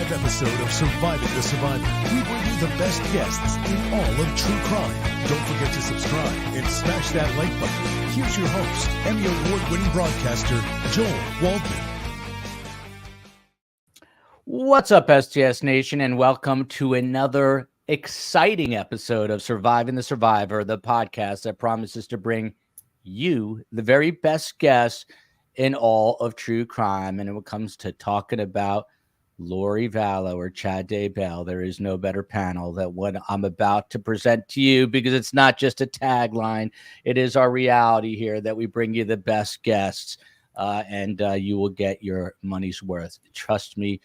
live episode of Surviving the Survivor. We bring you the best guests in all of true crime. Don't forget to subscribe and smash that like button. Here's your host, Emmy Award-winning broadcaster, Joel Waldman. What's up, STS Nation, and welcome to another exciting episode of Surviving the Survivor, the podcast that promises to bring you the very best guests in all of true crime. And when it comes to talking about Lori Vallow or Chad Daybell, there is no better panel than what I'm about to present to you, because it's not just a tagline. It is our reality here that we bring you the best guests, and you will get your money's worth. Trust me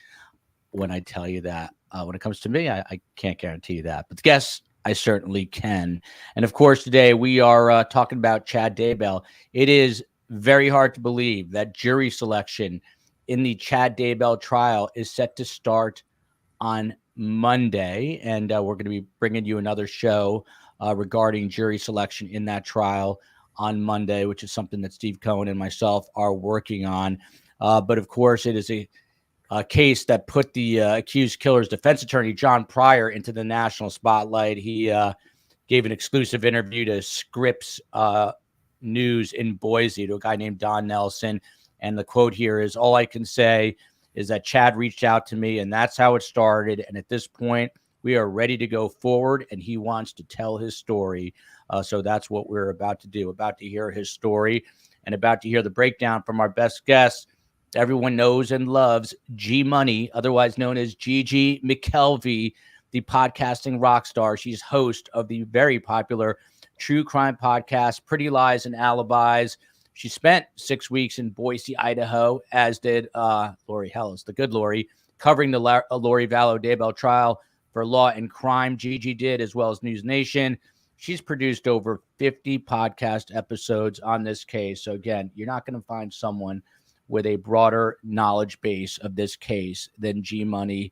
when I tell you that. When it comes to me, I can't guarantee that, but the guests, I certainly can. And of course, today we are talking about Chad Daybell. It is very hard to believe that jury selection in the Chad Daybell trial is set to start on Monday. And we're going to be bringing you another show regarding jury selection in that trial on Monday, which is something that Steve Cohen and myself are working on. But of course, it is a case that put the accused killer's defense attorney, John Pryor, into the national spotlight. He gave an exclusive interview to Scripps News in Boise to a guy named Don Nelson. And the quote here is, "All I can say is that Chad reached out to me, and that's how it started. And at this point, we are ready to go forward, and he wants to tell his story." So that's what we're about to do, about to hear his story and about to hear the breakdown from our best guests. Everyone knows and loves G Money, otherwise known as Gigi McKelvey, the podcasting rock star. She's host of the very popular true crime podcast, Pretty Lies Alibis. She spent 6 weeks in Boise, Idaho, as did Lori Vallow, the good Lori, covering the Lori Vallow Daybell trial for Law Crime. Gigi did, as well as NewsNation. She's produced over 50 podcast episodes on this case. So again, you're not going to find someone with a broader knowledge base of this case than G Money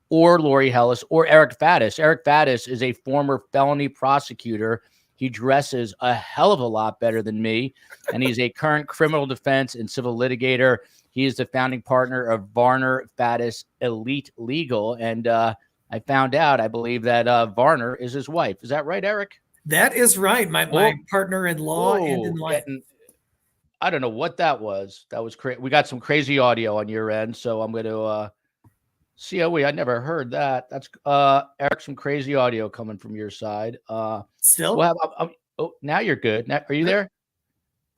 or Lori Vallow or Eric Faddis. Eric Faddis is a former felony prosecutor. He dresses a hell of a lot better than me, and he's a current criminal defense and civil litigator. He is the founding partner of Varner Faddis Elite Legal, and I found out, I believe, that Varner is his wife. Is that right, Eric? That is right. My partner in law and in life. I don't know what that was. That was crazy. We got some crazy audio on your end, so I'm going to COE. I never heard that. That's Eric. Some crazy audio coming from your side. Still? Well, now you're good. Now, are you there?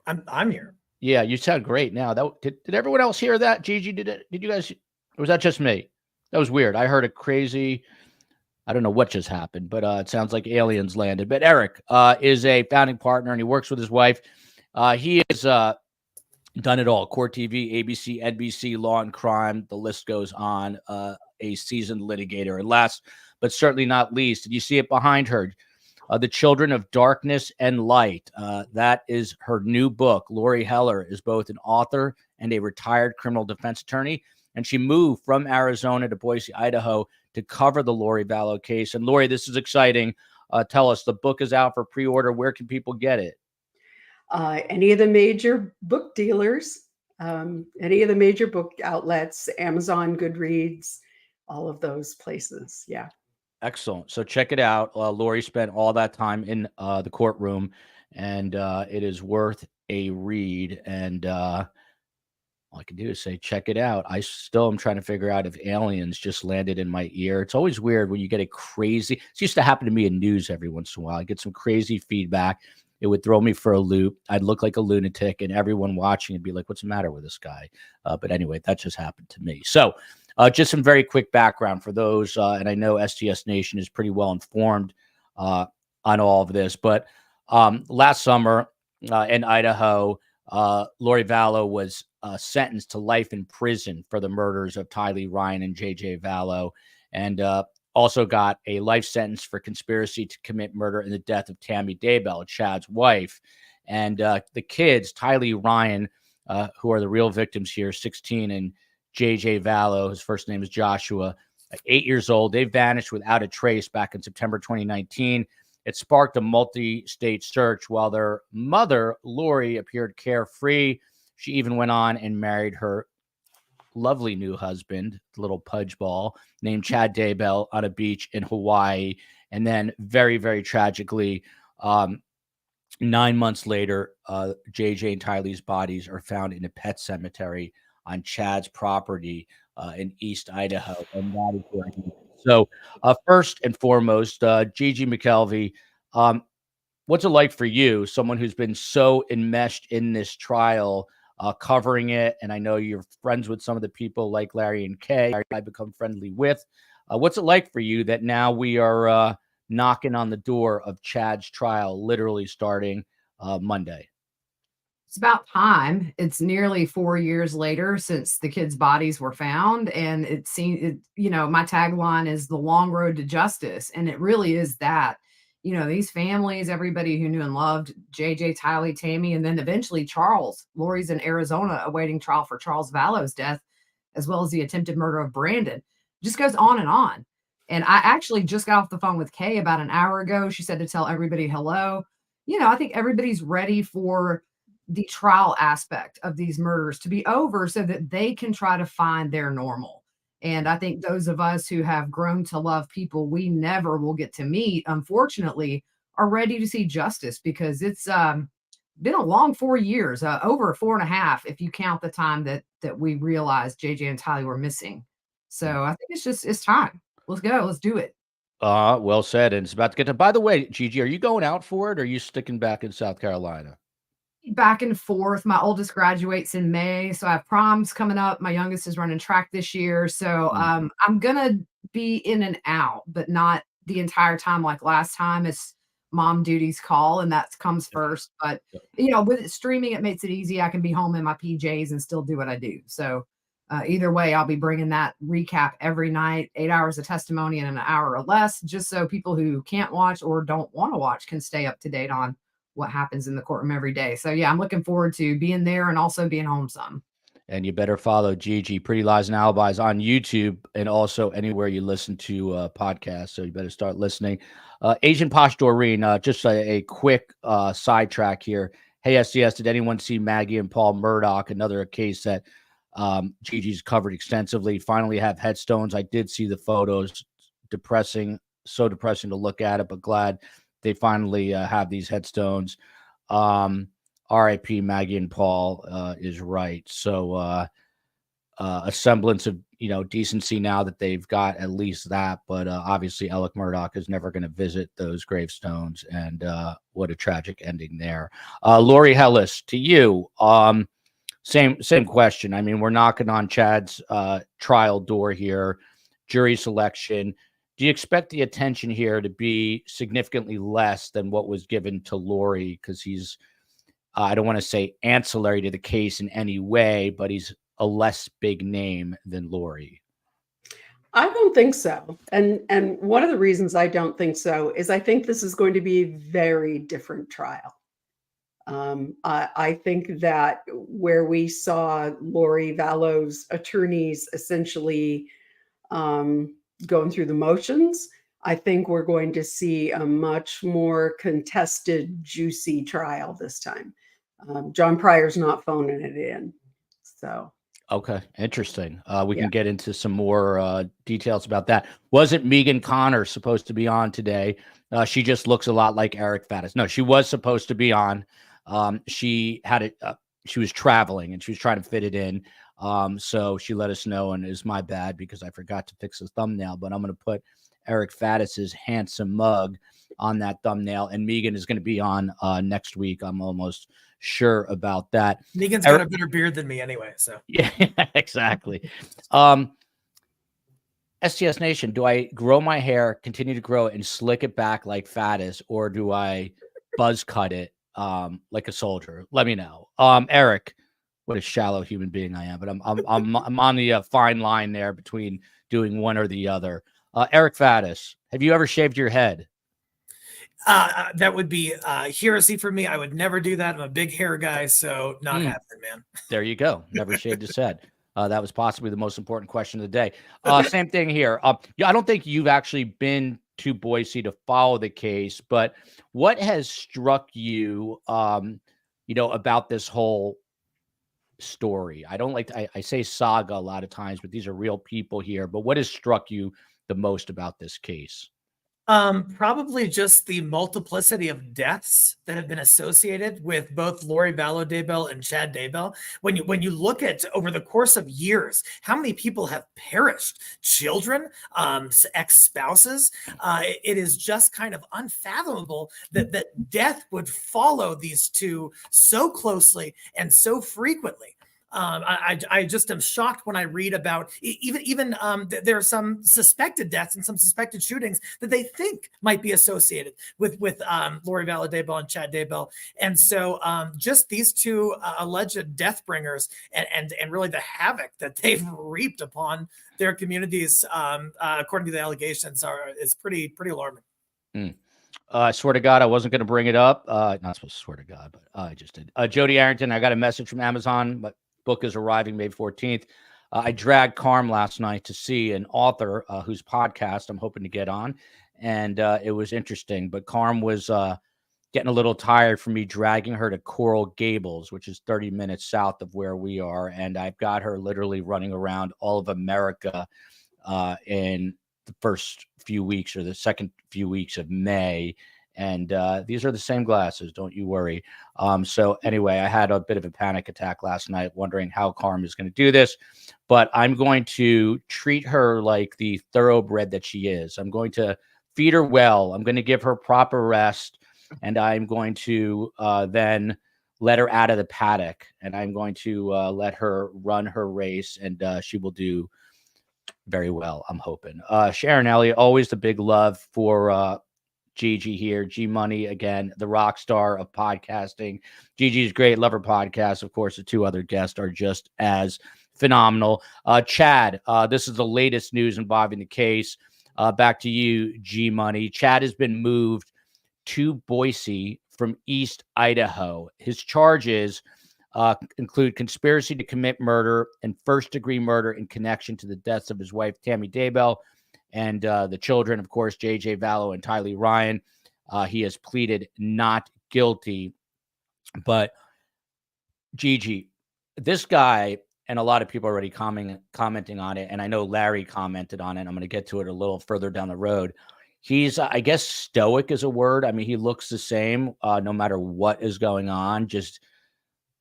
I'm here. Yeah, you sound great now. That did everyone else hear that? Gigi, did you guys? Or was that just me? That was weird. I heard a crazy. I don't know what just happened, but it sounds like aliens landed. But Eric is a founding partner, and he works with his wife. He has done it all: Court TV, ABC, NBC, Law and Crime. The list goes on. A seasoned litigator. And last but certainly not least, did you see it behind her? The Children of Darkness and Light. That is her new book. Lori Heller is both an author and a retired criminal defense attorney, and she moved from Arizona to Boise, Idaho to cover the Lori Vallow case. And Lori, this is exciting. Tell us, the book is out for pre-order. Where can people get it? Any of the major book dealers, any of the major book outlets, Amazon, Goodreads, all of those places. Yeah. Excellent. So check it out. Lori spent all that time in the courtroom, and it is worth a read. And all I can do is say, check it out. I still am trying to figure out if aliens just landed in my ear. It's always weird when you get a crazy, it used to happen to me in news every once in a while. I get some crazy feedback. It would throw me for a loop. I'd look like a lunatic, and everyone watching would be like, what's the matter with this guy? But anyway, that just happened to me. So just some very quick background for those. And I know STS Nation is pretty well informed on all of this. But last summer in Idaho, Lori Vallow was sentenced to life in prison for the murders of Tylee Ryan and JJ Vallow, and also got a life sentence for conspiracy to commit murder in the death of Tammy Daybell, Chad's wife. And the kids, Tylee Ryan, who are the real victims here, 16, and JJ Vallow, his first name is Joshua, 8 years old. They vanished without a trace back in September 2019. It sparked a multi-state search, while their mother, Lori, appeared carefree. She even went on and married her lovely new husband, little pudge ball named Chad Daybell, on a beach in Hawaii. And then very, very tragically, 9 months later, JJ and Tylee's bodies are found in a pet cemetery on Chad's property in East Idaho. And that is where he is. So first and foremost, Gigi McKelvey, what's it like for you, someone who's been so enmeshed in this trial, covering it? And I know you're friends with some of the people like Larry and Kay I've become friendly with. What's it like for you that now we are knocking on the door of Chad's trial, literally starting Monday? It's about time. It's nearly 4 years later since the kids' bodies were found. And it seems, my tagline is the long road to justice. And it really is that. These families, everybody who knew and loved JJ, Tylee, Tammy, and then eventually Charles. Lori's in Arizona awaiting trial for Charles Vallow's death, as well as the attempted murder of Brandon. Just goes on and on. And I actually just got off the phone with Kay about an hour ago. She said to tell everybody hello. I think everybody's ready for the trial aspect of these murders to be over so that they can try to find their normal. And I think those of us who have grown to love people we never will get to meet, unfortunately, are ready to see justice, because it's been a long 4 years, over 4.5, if you count the time that we realized JJ and Tylee were missing. So I think it's time. Let's go. Let's do it. Well said. And it's about to get to, by the way, Gigi, are you going out for it, or are you sticking back in South Carolina? Back and forth. My oldest graduates in May, so I have proms coming up. My youngest is running track this year, so I'm gonna be in and out, but not the entire time like last time. It's mom duties call, and that comes first. But with it streaming, it makes it easy. I can be home in my PJs and still do what I do. So either way, I'll be bringing that recap every night, 8 hours of testimony in an hour or less, just so people who can't watch or don't want to watch can stay up to date on what happens in the courtroom every day. So yeah, I'm looking forward to being there and also being home some. And you better follow Gigi, Pretty Lies and Alibis, on YouTube and also anywhere you listen to podcasts. So you better start listening. Asian Posh Doreen, just a quick sidetrack here. Hey, SCS, did anyone see Maggie and Paul Murdaugh? Another case that Gigi's covered extensively. Finally have headstones. I did see the photos. Depressing, so depressing to look at it, but glad they finally have these headstones. R.I.P. Maggie and Paul is right. So a semblance of decency now that they've got at least that, but obviously Alec Murdaugh is never going to visit those gravestones, and what a tragic ending there. Lori Hellis, to you, same question. I mean, we're knocking on Chad's trial door here, jury selection. Do you expect the attention here to be significantly less than what was given to Lori? Because he's, I don't want to say ancillary to the case in any way, but he's a less big name than Lori. I don't think so. And one of the reasons I don't think so is I think this is going to be a very different trial. I think that where we saw Lori Vallow's attorneys essentially going through the motions, I think we're going to see a much more contested, juicy trial this time. John Pryor's not phoning it in. So. Okay, interesting. We can get into some more details about that. Wasn't Megan Connor supposed to be on today? She just looks a lot like Eric Faddis. No, she was supposed to be on. She had it. She was traveling and she was trying to fit it in. So she let us know, and it's my bad because I forgot to fix the thumbnail. But I'm going to put Eric Faddis's handsome mug on that thumbnail, and Megan is going to be on next week. I'm almost sure about that. Megan's got a better beard than me anyway, so yeah, exactly. STS Nation, do I grow my hair, continue to grow it, and slick it back like Faddis, or do I buzz cut it like a soldier? Let me know. Eric, what a shallow human being I am, but I'm on the fine line there between doing one or the other. Eric Faddis, have you ever shaved your head? That would be heresy for me. I would never do that. I'm a big hair guy, so not happening, man. There you go. Never shaved his head. That was possibly the most important question of the day. Same thing here. I don't think you've actually been to Boise to follow the case, but what has struck you, about this whole story? I don't like I say saga a lot of times, but these are real people here. But what has struck you the most about this case? Probably just the multiplicity of deaths that have been associated with both Lori Vallow Daybell and Chad Daybell. When you look at over the course of years, how many people have perished? Children, ex-spouses. It is just kind of unfathomable that death would follow these two so closely and so frequently. I just am shocked when I read about even there are some suspected deaths and some suspected shootings that they think might be associated with Lori Vallow Daybell and Chad Daybell, and so just these two alleged death bringers and really the havoc that they've reaped upon their communities, according to the allegations, is pretty alarming. I swear to God, I wasn't going to bring it up. Not supposed to swear to God, but I just did. Jody Arrington, I got a message from Amazon, but book is arriving May 14th. I dragged Carm last night to see an author whose podcast I'm hoping to get on. And it was interesting, but Carm was getting a little tired from me dragging her to Coral Gables, which is 30 minutes south of where we are. And I've got her literally running around all of America in the first few weeks or the second few weeks of May. And these are the same glasses, don't you worry. So anyway, I had a bit of a panic attack last night, wondering how Carm is going to do this. But I'm going to treat her like the thoroughbred that she is. I'm going to feed her well. I'm going to give her proper rest. And I'm going to then let her out of the paddock. And I'm going to let her run her race. And she will do very well, I'm hoping. Sharon Elliott, always the big love for Gigi here. G Money, again, the rock star of podcasting. Gigi's great. Love her podcast. Of course, the two other guests are just as phenomenal. Chad, this is the latest news involving the case. Back to you, G Money. Chad has been moved to Boise from East Idaho. His charges include conspiracy to commit murder and first-degree murder in connection to the deaths of his wife, Tammy Daybell, and the children, of course, J.J. Vallow and Tylee Ryan. He has pleaded not guilty. But, Gigi, this guy, and a lot of people are already commenting on it, and I know Larry commented on it. I'm going to get to it a little further down the road. He's, I guess, stoic is a word. I mean, he looks the same no matter what is going on, just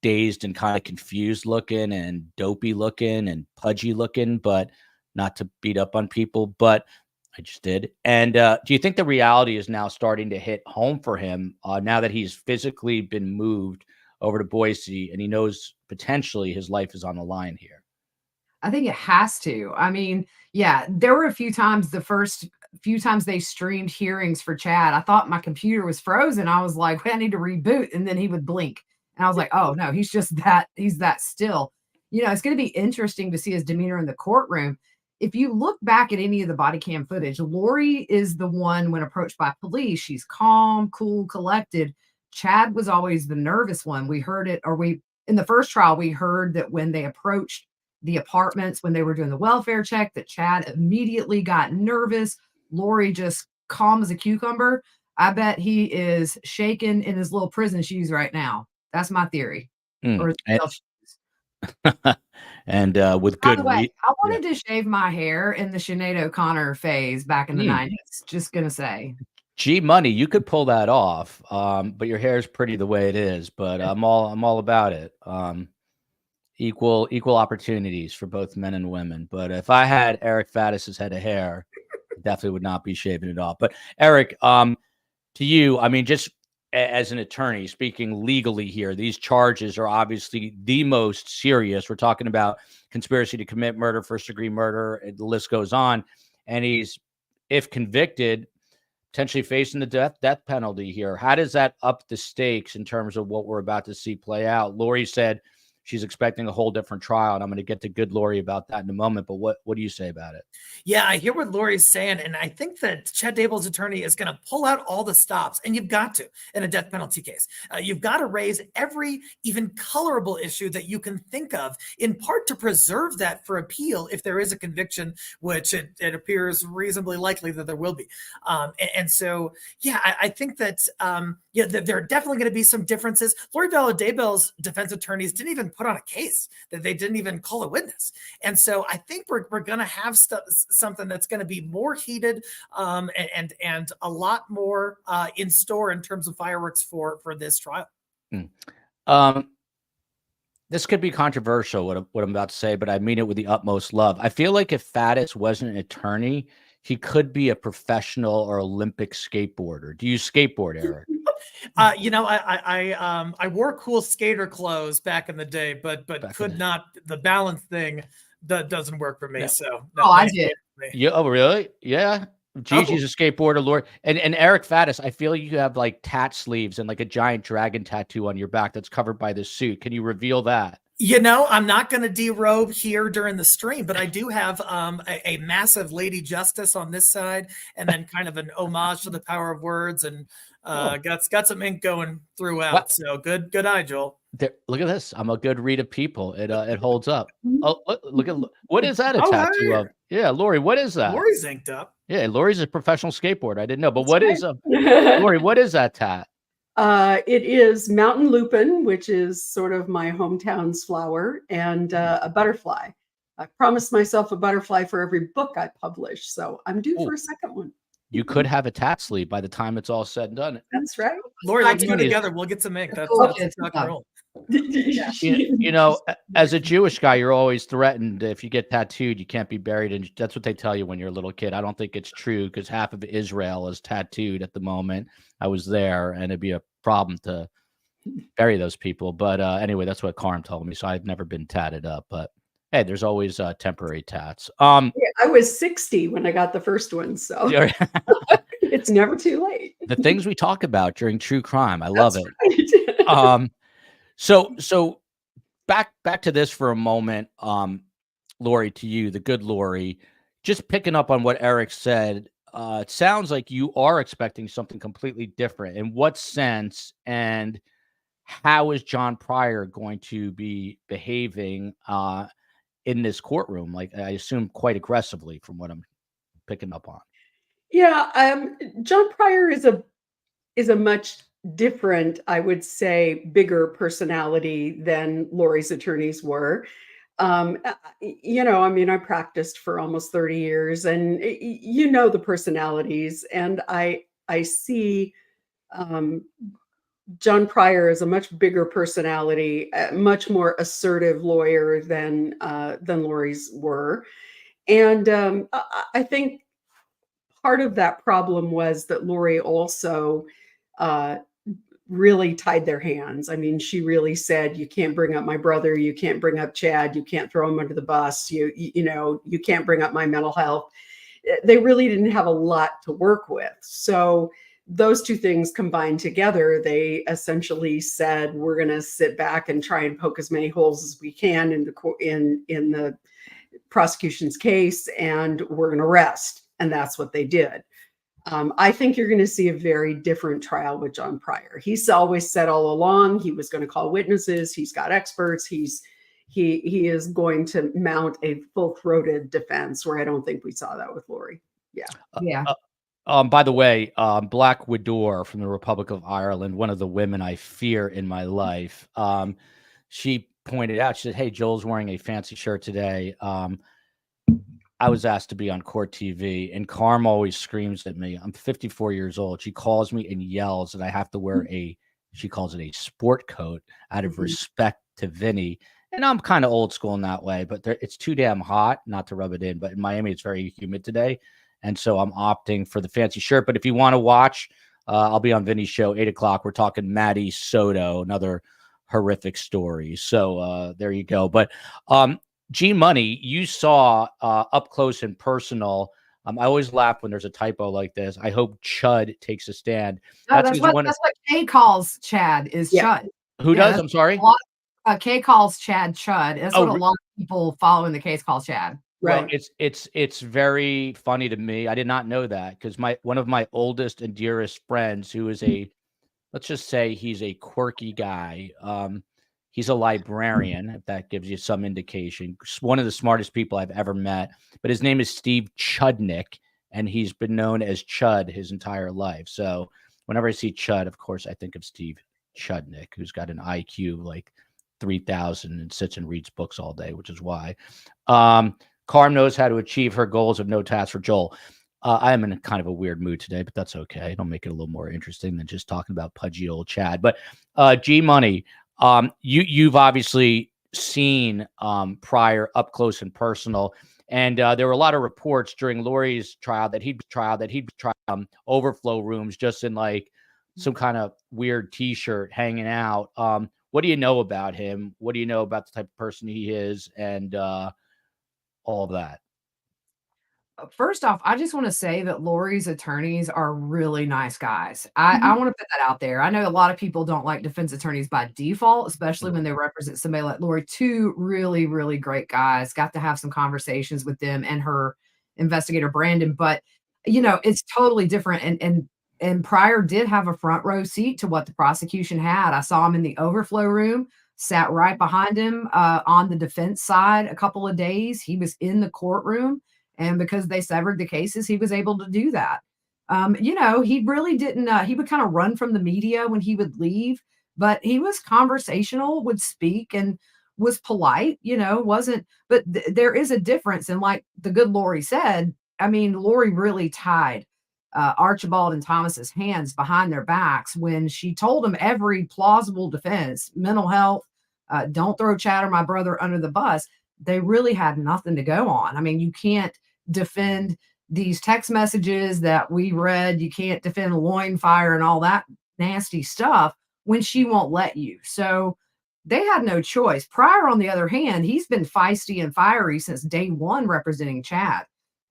dazed and kind of confused looking and dopey looking and pudgy looking, but not to beat up on people, but I just did. And do you think the reality is now starting to hit home for him now that he's physically been moved over to Boise and he knows potentially his life is on the line here? I think it has to. I mean, yeah, there were a few times, the first few times they streamed hearings for Chad, I thought my computer was frozen. I was like, I need to reboot. And then he would blink. And I was like, oh no, he's that still. You know, it's going to be interesting to see his demeanor in the courtroom. If you look back at any of the body cam footage, Lori is the one, when approached by police, she's calm, cool, collected. Chad was always the nervous one. We heard it, in the first trial, we heard that when they approached the apartments, when they were doing the welfare check, that Chad immediately got nervous. Lori just calm as a cucumber. I bet he is shaking in his little prison shoes right now. That's my theory. And with By good the way, I wanted to shave my hair in the Sinead O'Connor phase back in the 90s. Just gonna say. G Money, you could pull that off, but your hair is pretty the way it is. But I'm all about it. Equal opportunities for both men and women. But if I had Eric Faddis's head of hair, I definitely would not be shaving it off. But Eric, to you, I mean, just as an attorney speaking legally here, these charges are obviously the most serious. We're talking about conspiracy to commit murder, first-degree murder, the list goes on. And he's, if convicted, potentially facing the death penalty here. How does that up the stakes in terms of what we're about to see play out? Lori said she's expecting a whole different trial, and I'm going to get to good Lori about that in a moment. But what do you say about it? Yeah, I hear what Lori's saying, and I think that Chad Daybell's attorney is going to pull out all the stops, and you've got to in a death penalty case. You've got to raise every even colorable issue that you can think of, in part to preserve that for appeal if there is a conviction, which it appears reasonably likely that there will be. And so, yeah, I think that there are definitely going to be some differences. Lori Vallow Daybell's defense attorneys didn't even put on a case, that they didn't even call a witness. And so I think we're going to have something that's going to be more heated and a lot more in store in terms of fireworks for this trial. This could be controversial, what I'm about to say, but I mean it with the utmost love. I feel like if Faddis wasn't an attorney, he could be a professional or Olympic skateboarder. Do you skateboard, Eric? I wore cool skater clothes back in the day, but could not. The balance thing that doesn't work for me. No. So I did. Yeah. Oh, really? Yeah. Gigi's a skateboarder, Lori, and Eric Faddis. I feel you have like tat sleeves and like a giant dragon tattoo on your back that's covered by this suit. Can you reveal that? I'm not going to derobe here during the stream, but I do have a massive Lady Justice on this side, and then kind of an homage to the power of words, and got some ink going throughout. What? So good eye, Joel. Look at this. I'm a good read of people. It holds up. Oh, look at what is that a tattoo of? Yeah, Lori, what is that? Lori's inked up. Yeah, Lori's a professional skateboarder. I didn't know, but Lori, what is that tat? It is mountain lupin, which is sort of my hometown's flower, and a butterfly. I promised myself a butterfly for every book I publish, so I'm due for a second one. You could have a tat sleeve by the time it's all said and done. That's right. Lori, let's do it together. We'll get some ink. That's rock and roll. As a Jewish guy, you're always threatened if you get tattooed, you can't be buried. And that's what they tell you when you're a little kid. I don't think it's true because half of Israel is tattooed at the moment. I was there, and it'd be a problem to bury those people. But anyway, that's what Carm told me. So I've never been tatted up. But hey, there's always temporary tats. I was 60 when I got the first one, so it's never too late. The things we talk about during true crime, I love it. Right. So back to this for a moment, Lori, to you, the good Lori, just picking up on what Eric said. It sounds like you are expecting something completely different. In what sense, and how is John Pryor going to be behaving in this courtroom? Like, I assume quite aggressively from what I'm picking up on. Yeah, John Pryor is a much different, I would say, bigger personality than Lori's attorneys were. I practiced for almost 30 years, and the personalities, and I see John Pryor is a much bigger personality, a much more assertive lawyer than Lori's were. And I think part of that problem was that Lori also really tied their hands. I mean, she really said, you can't bring up my brother, you can't bring up Chad, you can't throw him under the bus, you can't bring up my mental health. They really didn't have a lot to work with. So those two things combined together, they essentially said, we're going to sit back and try and poke as many holes as we can in the prosecution's case, and we're going to rest. And that's what they did. I think you're going to see a very different trial with John Pryor. He's always said all along he was going to call witnesses. He's got experts. He is going to mount a full-throated defense, where I don't think we saw that with Lori. Yeah. By the way, Black Widow from the Republic of Ireland, one of the women I fear in my life, she pointed out, she said, hey, Joel's wearing a fancy shirt today. I was asked to be on court TV, and Carm always screams at me. I'm 54 years old. She calls me and yells that I have to wear she calls it a sport coat out of respect to Vinny. And I'm kind of old school in that way, but it's too damn hot not to rub it in. But in Miami, it's very humid today. And so I'm opting for the fancy shirt. But if you want to watch, I'll be on Vinny's show, 8 o'clock. We're talking Maddie Soto, another horrific story. So there you go. But G Money, you saw up close and personal. I always laugh when there's a typo like this. I hope Chud takes a stand. That's what Kay calls Chad is Chud. Who does? I'm sorry. Kay calls Chad Chud. That's what a lot of people following the case call Chad. Right. Well, it's very funny to me. I did not know that, because one of my oldest and dearest friends, who is let's just say he's a quirky guy. He's a librarian, if that gives you some indication. One of the smartest people I've ever met. But his name is Steve Chudnick, and he's been known as Chud his entire life. So whenever I see Chud, of course, I think of Steve Chudnick, who's got an IQ like 3,000 and sits and reads books all day, which is why. Carm knows how to achieve her goals of no task for Joel. I am in a kind of a weird mood today, but that's okay. It'll make it a little more interesting than just talking about pudgy old Chad. But G Money, you've obviously seen Pryor up close and personal, and there were a lot of reports during Lori's trial that he'd try overflow rooms just in like some kind of weird T-shirt hanging out. What do you know about him? What do you know about the type of person he is, and all of that? First off, I just want to say that Lori's attorneys are really nice guys. I want to put that out there. I know a lot of people don't like defense attorneys by default, especially when they represent somebody like Lori. Two really, really great guys. Got to have some conversations with them and her investigator, Brandon. But, it's totally different. And Pryor did have a front row seat to what the prosecution had. I saw him in the overflow room, sat right behind him on the defense side a couple of days. He was in the courtroom. And because they severed the cases, he was able to do that. He really didn't, he would kind of run from the media when he would leave, but he was conversational, would speak and was polite, but there is a difference. And like the good Lori said, I mean, Lori really tied Archibald and Thomas's hands behind their backs when she told them every plausible defense, mental health, don't throw Chad or my brother under the bus. They really had nothing to go on. I mean, you can't defend these text messages that we read. You can't defend loin fire and all that nasty stuff when she won't let you. So they had no choice. Pryor, on the other hand, he's been feisty and fiery since day one representing Chad.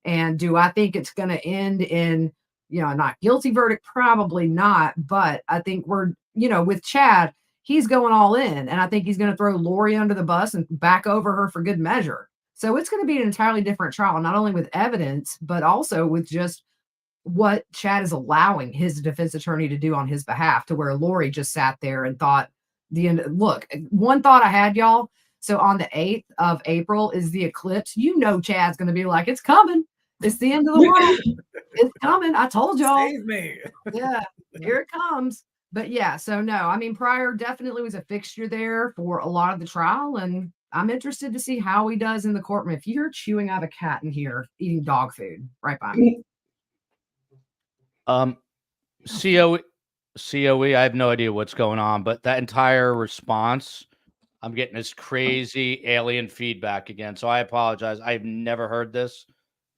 And do I think it's going to end in, not guilty verdict? Probably not. But I think we're, with Chad, he's going all in. And I think he's going to throw Lori under the bus and back over her for good measure. So it's going to be an entirely different trial, not only with evidence, but also with just what Chad is allowing his defense attorney to do on his behalf, to where Lori just sat there and thought look, one thought I had, y'all. So on the 8th of April is the eclipse. Chad's going to be like, it's coming. It's the end of the world. It's coming. I told y'all. Save me. Yeah, here it comes. But yeah, so no, I mean, Pryor definitely was a fixture there for a lot of the trial, and I'm interested to see how he does in the courtroom. If you're chewing out a cat in here, eating dog food right by me. COE, I have no idea what's going on, but that entire response, I'm getting this crazy alien feedback again. So I apologize. I've never heard this.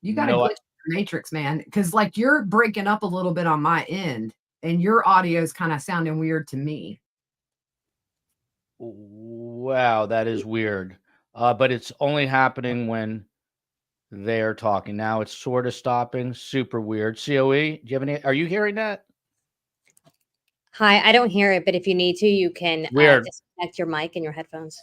You got to glitch the matrix, man, because like you're breaking up a little bit on my end. And your audio is kind of sounding weird to me. Wow, that is weird. But it's only happening when they're talking. Now it's sort of stopping. Super weird. COE, do you have any? Are you hearing that? Hi, I don't hear it, but if you need to, you can disconnect your mic and your headphones.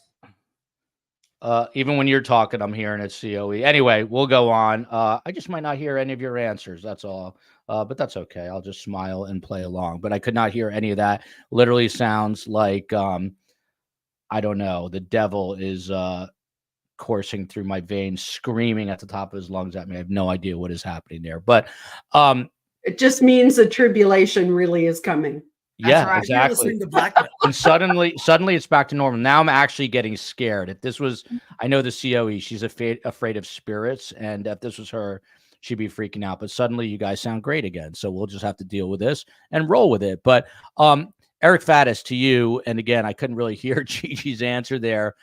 Even when you're talking, I'm hearing it, COE. Anyway, we'll go on. I just might not hear any of your answers. That's all. But that's okay. I'll just smile and play along. But I could not hear any of that. Literally sounds like, I don't know, the devil is coursing through my veins, screaming at the top of his lungs at me. I have no idea what is happening there. But it just means the tribulation really is coming. Yeah, right. exactly. And suddenly it's back to normal. Now I'm actually getting scared. If this was, I know the COE, she's afraid of spirits. And if this was her, she'd be freaking out. But suddenly you guys sound great again. So we'll just have to deal with this and roll with it. But Eric Faddis, to you, and again, I couldn't really hear Gigi's answer there.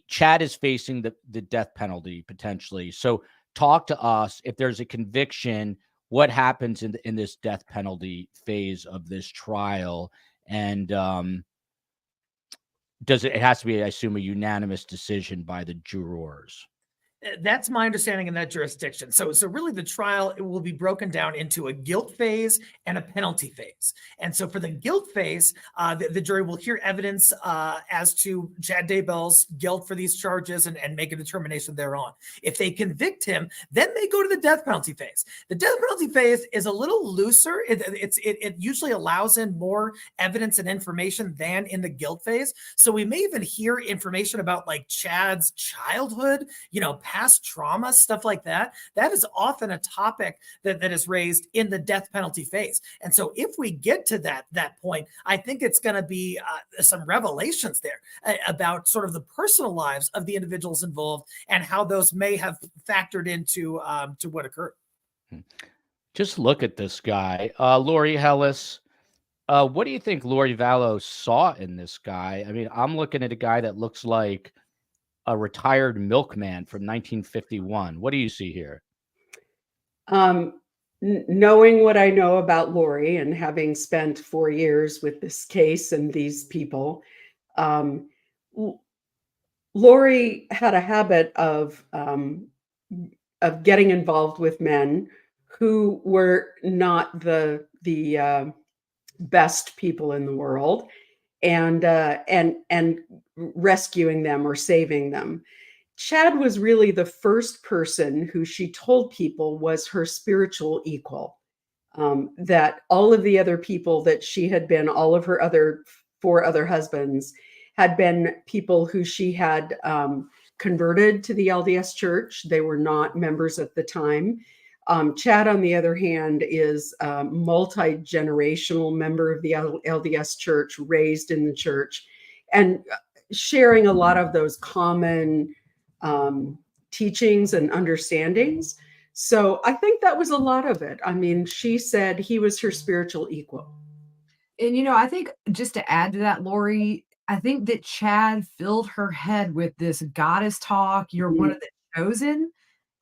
Chad is facing the death penalty potentially. So talk to us, if there's a conviction, what happens in this death penalty phase of this trial? And it has to be, I assume, a unanimous decision by the jurors? That's my understanding in that jurisdiction. So really the trial, it will be broken down into a guilt phase and a penalty phase. And so for the guilt phase, the jury will hear evidence as to Chad Daybell's guilt for these charges and make a determination thereon. If they convict him, then they go to the death penalty phase. The death penalty phase is a little looser. It usually allows in more evidence and information than in the guilt phase. So we may even hear information about like Chad's childhood, past trauma, stuff like that, that is often a topic that is raised in the death penalty phase. And so if we get to that point, I think it's going to be some revelations there about sort of the personal lives of the individuals involved and how those may have factored into to what occurred. Just look at this guy, Lori Hellis. What do you think Lori Vallow saw in this guy? I mean, I'm looking at a guy that looks like a retired milkman from 1951. What do you see here? Knowing what I know about Lori and having spent 4 years with this case and these people, Lori had a habit of getting involved with men who were not the best people in the world, and rescuing them or saving them. Chad was really the first person who she told people was her spiritual equal. That all of the other people that she had been, all of her other 4 other husbands, had been people who she had converted to the LDS Church. They were not members at the time. Chad, on the other hand, is a multi-generational member of the LDS Church, raised in the church, and sharing a lot of those common teachings and understandings. So I think that was a lot of it. I mean, she said he was her spiritual equal. And, I think just to add to that, Lori, I think that Chad filled her head with this goddess talk. You're one of the chosen.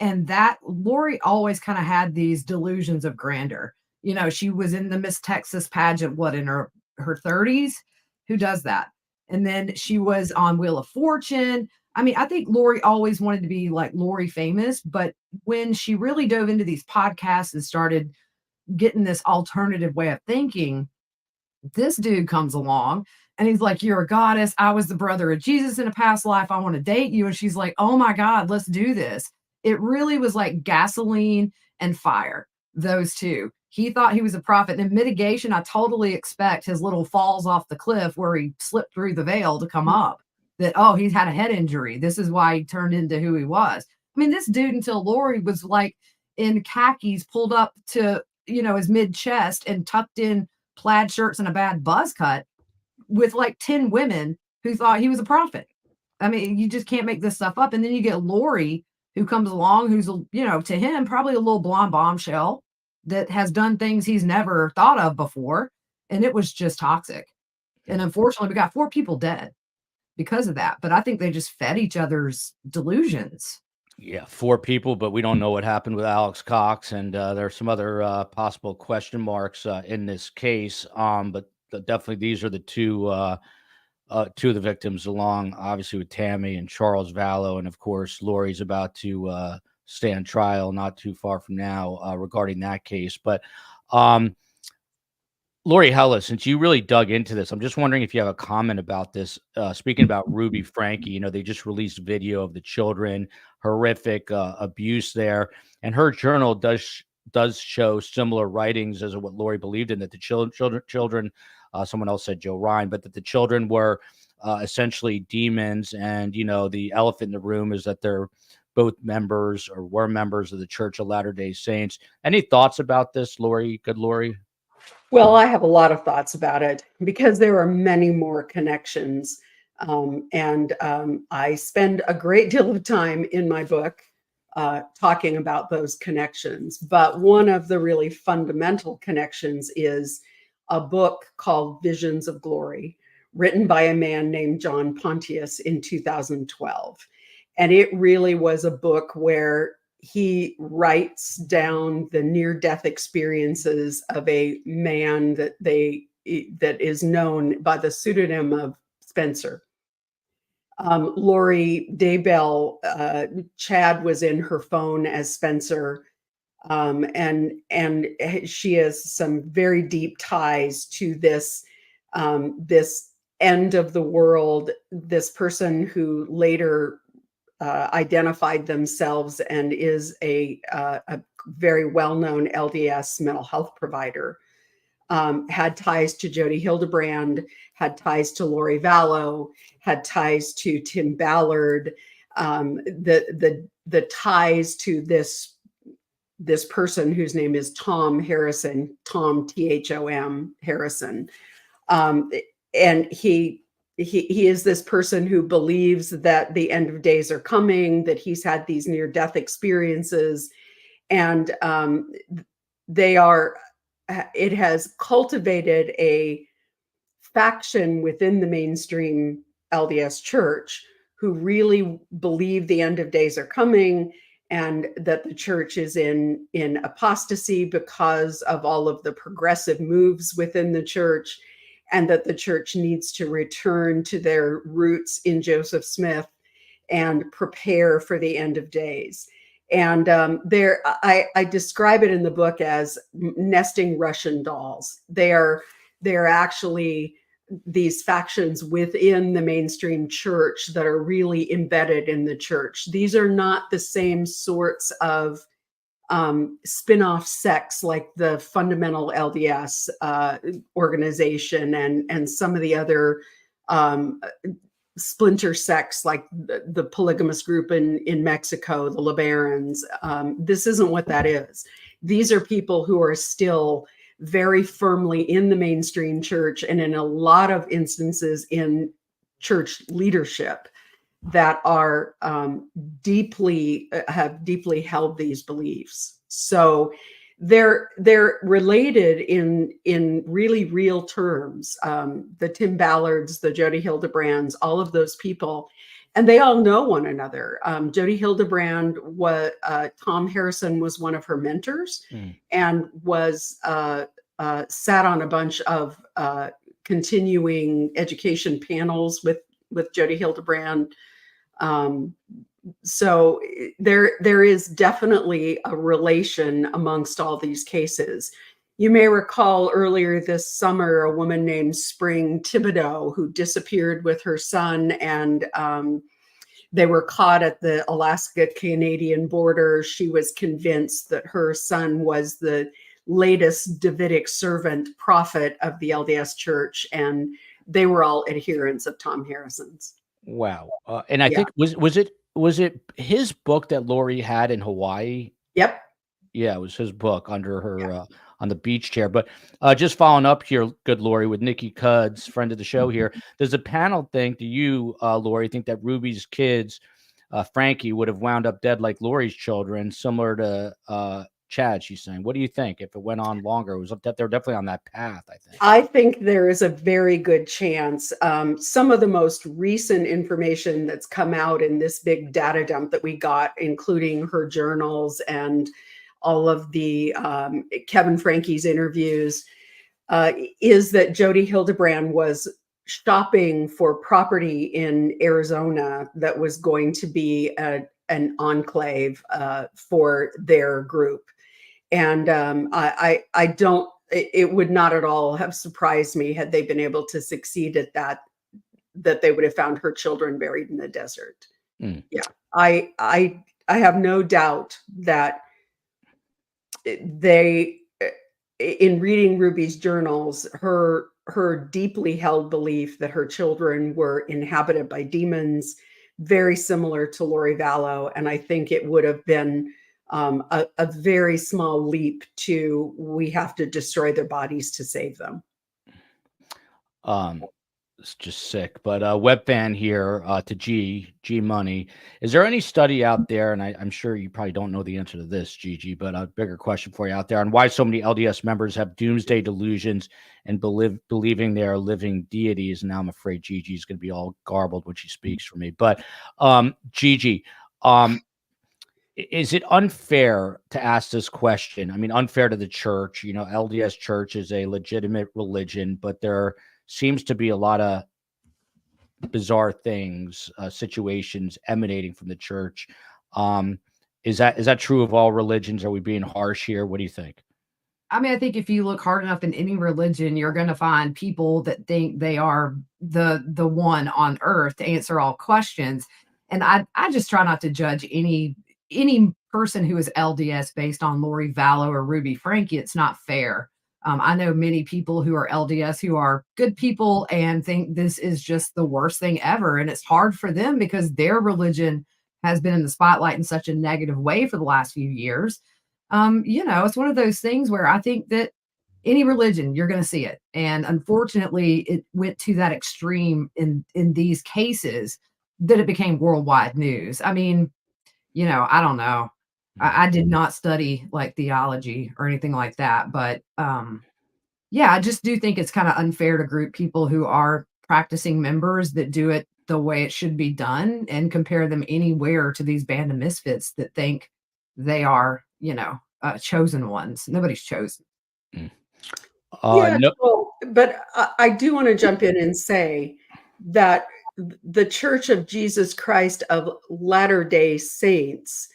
And that Lori always kind of had these delusions of grandeur. She was in the Miss Texas pageant, in her 30s? Who does that? And then she was on Wheel of Fortune. I mean, I think Lori always wanted to be like Lori famous, but when she really dove into these podcasts and started getting this alternative way of thinking, this dude comes along and he's like, you're a goddess. I was the brother of Jesus in a past life. I want to date you. And she's like, oh my God, let's do this. It really was like gasoline and fire, those two. He thought he was a prophet. And in mitigation, I totally expect his little falls off the cliff where he slipped through the veil to come up. That, he's had a head injury. This is why he turned into who he was. I mean, this dude, until Lori was like in khakis pulled up to, his mid chest and tucked in plaid shirts and a bad buzz cut with like 10 women who thought he was a prophet. I mean, you just can't make this stuff up. And then you get Lori, who comes along, who's, to him, probably a little blonde bombshell that has done things he's never thought of before. And it was just toxic. And unfortunately, we got 4 people dead because of that. But I think they just fed each other's delusions. Yeah, 4 people, but we don't know what happened with Alex Cox. And there are some other possible question marks in this case. But definitely these are the two of the victims, along obviously with Tammy and Charles Vallow. And of course, Lori's about to stand trial not too far from now regarding that case. But Lori Hellis, since you really dug into this, I'm just wondering if you have a comment about this. Speaking about Ruby Franke, they just released video of the children, horrific abuse there. And her journal does show similar writings as what Lori believed in, that the children, someone else said Joe Ryan, but that the children were essentially demons. And, the elephant in the room is that they're both members or were members of the Church of Latter-day Saints. Any thoughts about this, Lori? Good, Lori? Well, I have a lot of thoughts about it because there are many more connections. I spend a great deal of time in my book talking about those connections. But one of the really fundamental connections is a book called Visions of Glory, written by a man named John Pontius in 2012. And it really was a book where he writes down the near-death experiences of a man that is known by the pseudonym of Spencer. Lori Daybell, Chad was in her phone as Spencer, and she has some very deep ties to this end of the world. This person who later identified themselves and is a very well-known LDS mental health provider, had ties to Jody Hildebrand, had ties to Lori Vallow, had ties to Tim Ballard. the ties to this person whose name is Tom Harrison, Tom Thom Harrison, and he is this person who believes that the end of days are coming, that he's had these near-death experiences, and it has cultivated a faction within the mainstream LDS church who really believe the end of days are coming, and that the church is in apostasy because of all of the progressive moves within the church, and that the church needs to return to their roots in Joseph Smith and prepare for the end of days. And I describe it in the book as nesting Russian dolls. They're actually these factions within the mainstream church that are really embedded in the church. These are not the same sorts of spin-off sects like the fundamental LDS organization and some of the other splinter sects like the polygamous group in Mexico, the LeBarons. This isn't what that is. These are people who are still very firmly in the mainstream church, and in a lot of instances in church leadership that are have deeply held these beliefs. So they're related in really real terms. The Tim Ballards, the Jody Hildebrands, all of those people, and they all know one another. Jody Hildebrand Tom Harrison was one of her mentors, and was sat on a bunch of continuing education panels with Jody Hildebrand. So there is definitely a relation amongst all these cases. You may recall earlier this summer, a woman named Spring Thibodeau who disappeared with her son, and they were caught at the Alaska-Canadian border. She was convinced that her son was the latest Davidic servant prophet of the LDS Church, and they were all adherents of Tom Harrison's. Wow. And I think was it his book that Lori had in Hawaii? Yep. Yeah, it was his book under her on the beach chair. But just following up here, good Lori, with Nikki Cuds, friend of the show here. Does the panel think, do you, Lori, think that Ruby's kids, Frankie, would have wound up dead like Lori's children, similar to Chad, she's saying? What do you think if it went on longer? It was they're definitely on that path, I think. I think there is a very good chance. Some of the most recent information that's come out in this big data dump that we got, including her journals and all of the Kevin Frankie's interviews, is that Jody Hildebrand was shopping for property in Arizona that was going to be an enclave for their group. And I don't, it would not at all have surprised me had they been able to succeed at that they would have found her children buried in the desert. Yeah, I have no doubt that they, in reading Ruby's journals, her deeply held belief that her children were inhabited by demons, very similar to Lori Vallow. And I think it would have been a very small leap to, we have to destroy their bodies to save them. It's just sick. But web fan here to G Money. Is there any study out there, and I'm sure you probably don't know the answer to this, Gigi, but a bigger question for you out there, on why so many LDS members have doomsday delusions and believing they are living deities? And now I'm afraid Gigi's going to be all garbled when she speaks for me. But Gigi, is it unfair to ask this question? I mean, unfair to the church. You know, LDS Church is a legitimate religion, but there seems to be a lot of bizarre things, situations emanating from the church. Is that true of all religions? Are we being harsh here? What do you think? I mean, I think if you look hard enough in any religion, you're going to find people that think they are the one on earth to answer all questions. And I just try not to judge any person who is LDS based on Lori Vallow or Ruby Frankie. It's not fair. I know many people who are LDS who are good people and think this is just the worst thing ever. And it's hard for them because their religion has been in the spotlight in such a negative way for the last few years. It's one of those things where I think that any religion, you're going to see it. And unfortunately, it went to that extreme in these cases that it became worldwide news. I mean, I don't know. I did not study like theology or anything like that, but I just do think it's kind of unfair to group people who are practicing members that do it the way it should be done and compare them anywhere to these band of misfits that think they are, chosen ones. Nobody's chosen. But I do want to jump in and say that the Church of Jesus Christ of Latter-day Saints,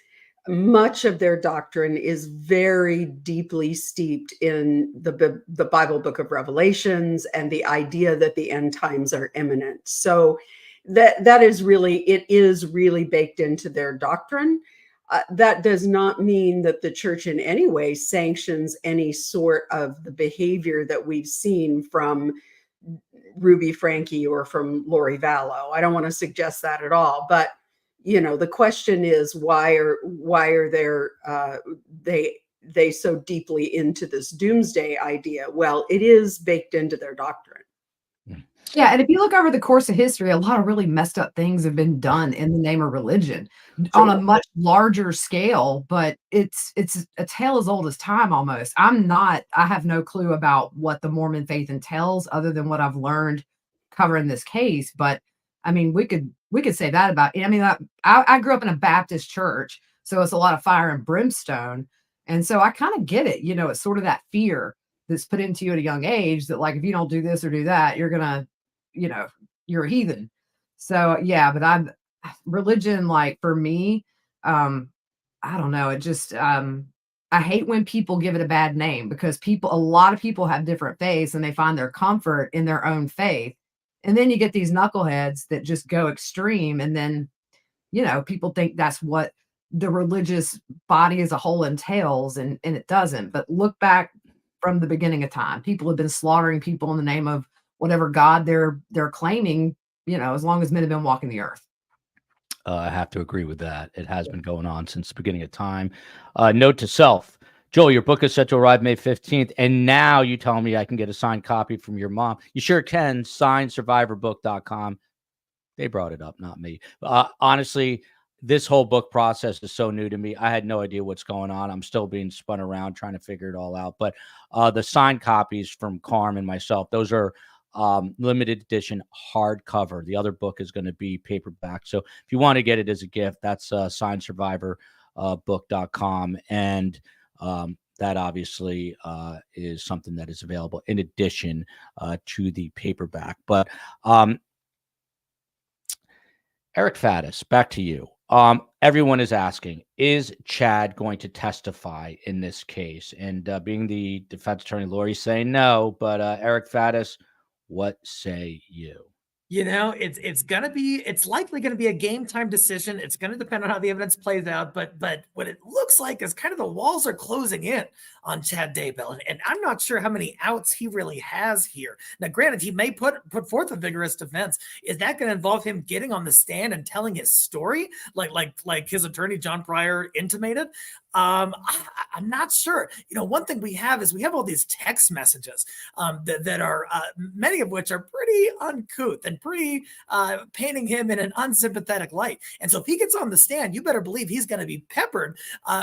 much of their doctrine is very deeply steeped in the Bible book of Revelations and the idea that the end times are imminent. So that is really baked into their doctrine. That does not mean that the church in any way sanctions any sort of the behavior that we've seen from Ruby Franke or from Lori Vallow. I don't want to suggest that at all, but the question is why are they so deeply into this doomsday idea? Well, it is baked into their doctrine. Yeah, and if you look over the course of history, a lot of really messed up things have been done in the name of religion on a much larger scale, but it's a tale as old as time almost. I have no clue about what the Mormon faith entails other than what I've learned covering this case, but I mean, we could say that about it. I mean, I grew up in a Baptist church, so it's a lot of fire and brimstone, and so I kind of get it. It's sort of that fear that's put into you at a young age that, like, if you don't do this or do that, you're gonna you're a heathen. So but religion, like, for me, I don't know. It just, I hate when people give it a bad name because a lot of people have different faiths and they find their comfort in their own faith. And then you get these knuckleheads that just go extreme. And then, people think that's what the religious body as a whole entails. And it doesn't. But look back from the beginning of time. People have been slaughtering people in the name of whatever God they're claiming, as long as men have been walking the earth. I have to agree with that. It has been going on since the beginning of time. Note to self, Joel, your book is set to arrive May 15th, and now you tell me I can get a signed copy from your mom. You sure can. SignedSurvivorBook.com. They brought it up, not me. Honestly, this whole book process is so new to me. I had no idea what's going on. I'm still being spun around trying to figure it all out. But the signed copies from Carm and myself, those are limited edition hardcover. The other book is going to be paperback. So if you want to get it as a gift, that's SignedSurvivorBook.com. And that obviously is something that is available in addition to the paperback. But Eric Faddis, back to you. Everyone is asking, is Chad going to testify in this case? And being the defense attorney, Lori's saying no, but Eric Faddis, what say you? It's likely going to be a game time decision. It's going to depend on how the evidence plays out. But what it looks like is kind of the walls are closing in on Chad Daybell. And I'm not sure how many outs he really has here. Now, granted, he may put forth a vigorous defense. Is that going to involve him getting on the stand and telling his story like his attorney, John Pryor, intimated? I'm not sure. One thing we have all these text messages that are many of which are pretty uncouth and pretty painting him in an unsympathetic light. And so if he gets on the stand, you better believe he's going to be peppered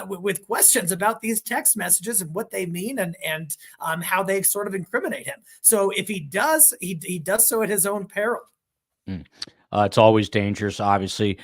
with questions about these text messages and what they mean and how they sort of incriminate him. So if he does, he does so at his own peril. It's always dangerous, obviously.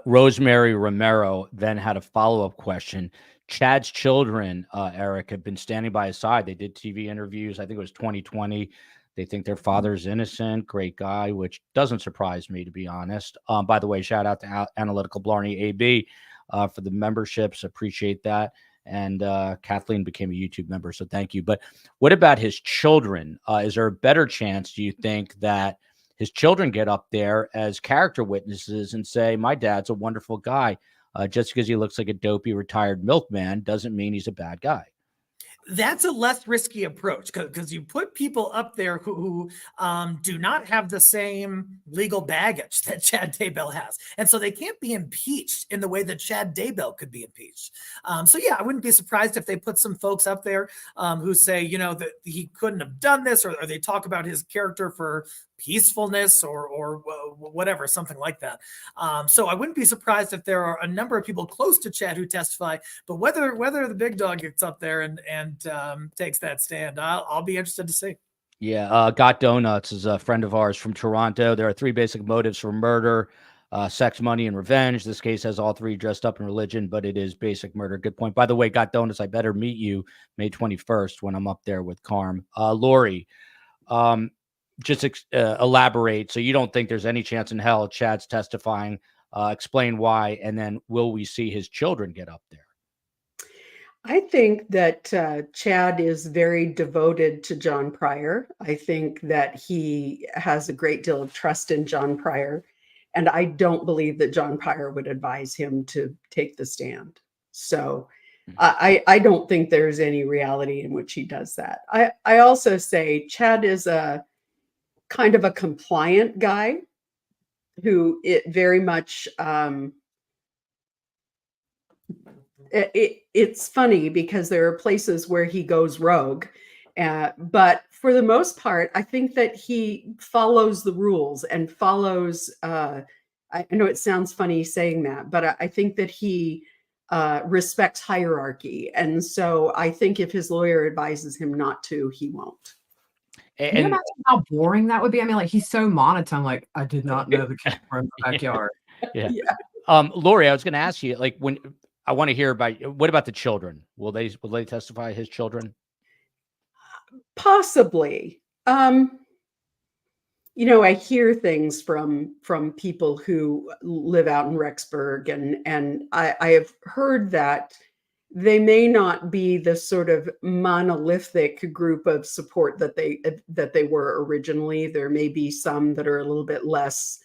Rosemary Romero then had a follow-up question. Chad's children, Eric, have been standing by his side. They did TV interviews. I think it was 2020. They think their father's innocent, great guy, which doesn't surprise me, to be honest. By the way, shout out to Analytical Blarney AB for the memberships. Appreciate that. And Kathleen became a YouTube member, so thank you. But what about his children? Is there a better chance, do you think, that his children get up there as character witnesses and say, my dad's a wonderful guy? Just because he looks like a dopey retired milkman doesn't mean he's a bad guy. That's a less risky approach because you put people up there who do not have the same legal baggage that Chad Daybell has. And so they can't be impeached in the way that Chad Daybell could be impeached. So yeah, I wouldn't be surprised if they put some folks up there who say, that he couldn't have done this, or they talk about his character for peacefulness or whatever, something like that. So I wouldn't be surprised if there are a number of people close to Chad who testify, but whether the big dog gets up there and takes that stand, I'll be interested to see. Yeah. Got Donuts is a friend of ours from Toronto. There are 3 basic motives for murder: sex, money, and revenge. This case has all 3 dressed up in religion, but it is basic murder. Good point. By the way, Got Donuts, I better meet you May 21st when I'm up there with Carm. Lori, just elaborate. So you don't think there's any chance in hell Chad's testifying? Explain why, and then will we see his children get up there? I think that Chad is very devoted to John Pryor. I think that he has a great deal of trust in John Pryor, and I don't believe that John Pryor would advise him to take the stand. So I don't think there's any reality in which he does that. I also say Chad is a kind of a compliant guy who it very much it's funny because there are places where he goes rogue, but for the most part, I think that he follows the rules and follows. I know it sounds funny saying that, but I think that he respects hierarchy, and so I think if his lawyer advises him not to, he won't. Can you imagine how boring that would be? I mean, like, he's so monotone. Like, I did not know the cat were in the backyard. Yeah. Lori, I was going to ask you, like, when I want to hear about what about the children? Will they testify, his children? Possibly. I hear things from people who live out in Rexburg, and I have heard that they may not be the sort of monolithic group of support that they were originally. There may be some that are a little bit less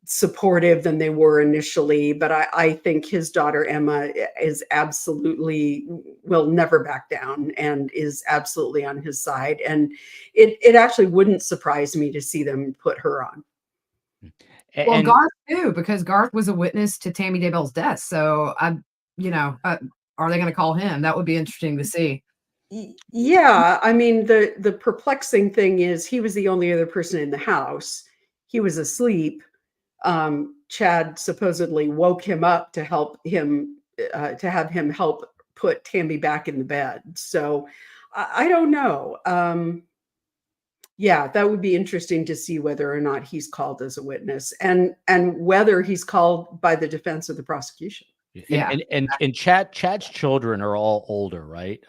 supportive than they were initially, but I think his daughter Emma is absolutely will never back down and is absolutely on his side. And it actually wouldn't surprise me to see them put her on. Well, Garth too, because Garth was a witness to Tammy Daybell's death. So are they going to call him? That would be interesting to see. Yeah, I mean, the perplexing thing is he was the only other person in the house. He was asleep. Chad supposedly woke him up to help him, to have him help put Tammy back in the bed. So I don't know. Yeah, that would be interesting to see whether or not he's called as a witness and whether he's called by the defense or the prosecution. Yeah. And Chad's children are all older, right?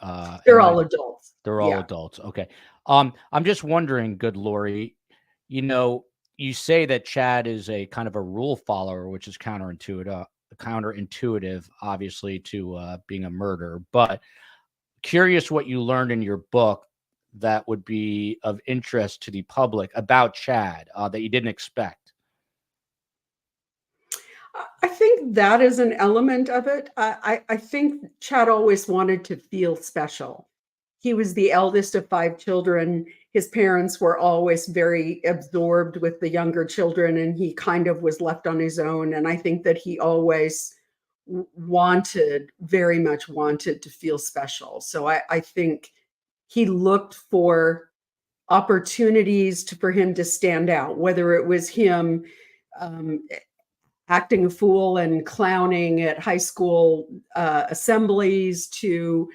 They're all adults. They're all adults. Okay. I'm just wondering, good Lori, you say that Chad is a kind of a rule follower, which is counterintuitive, obviously, to being a murderer. But curious what you learned in your book that would be of interest to the public about Chad that you didn't expect. I think that is an element of it. I think Chad always wanted to feel special. He was the eldest of 5 children. His parents were always very absorbed with the younger children, and he kind of was left on his own. And I think that he always very much wanted to feel special. So I think he looked for opportunities for him to stand out, whether it was him acting a fool and clowning at high school assemblies to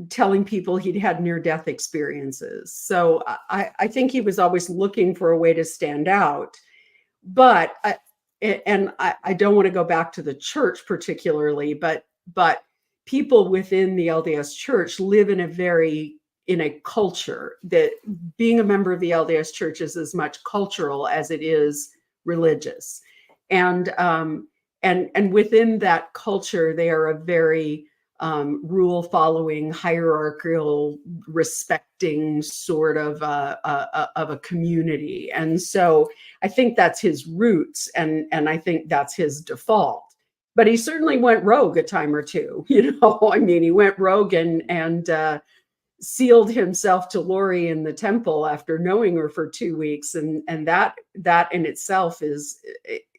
telling people he'd had near-death experiences. So I think he was always looking for a way to stand out. But I don't want to go back to the church particularly, but people within the LDS Church live in a culture that being a member of the LDS Church is as much cultural as it is religious. And within that culture, they are a very rule following, hierarchical, respecting sort of a community. And so I think that's his roots, and I think that's his default. but he certainly went rogue a time or two. I mean, he went rogue and sealed himself to Lori in the temple after knowing her for 2 weeks, and that in itself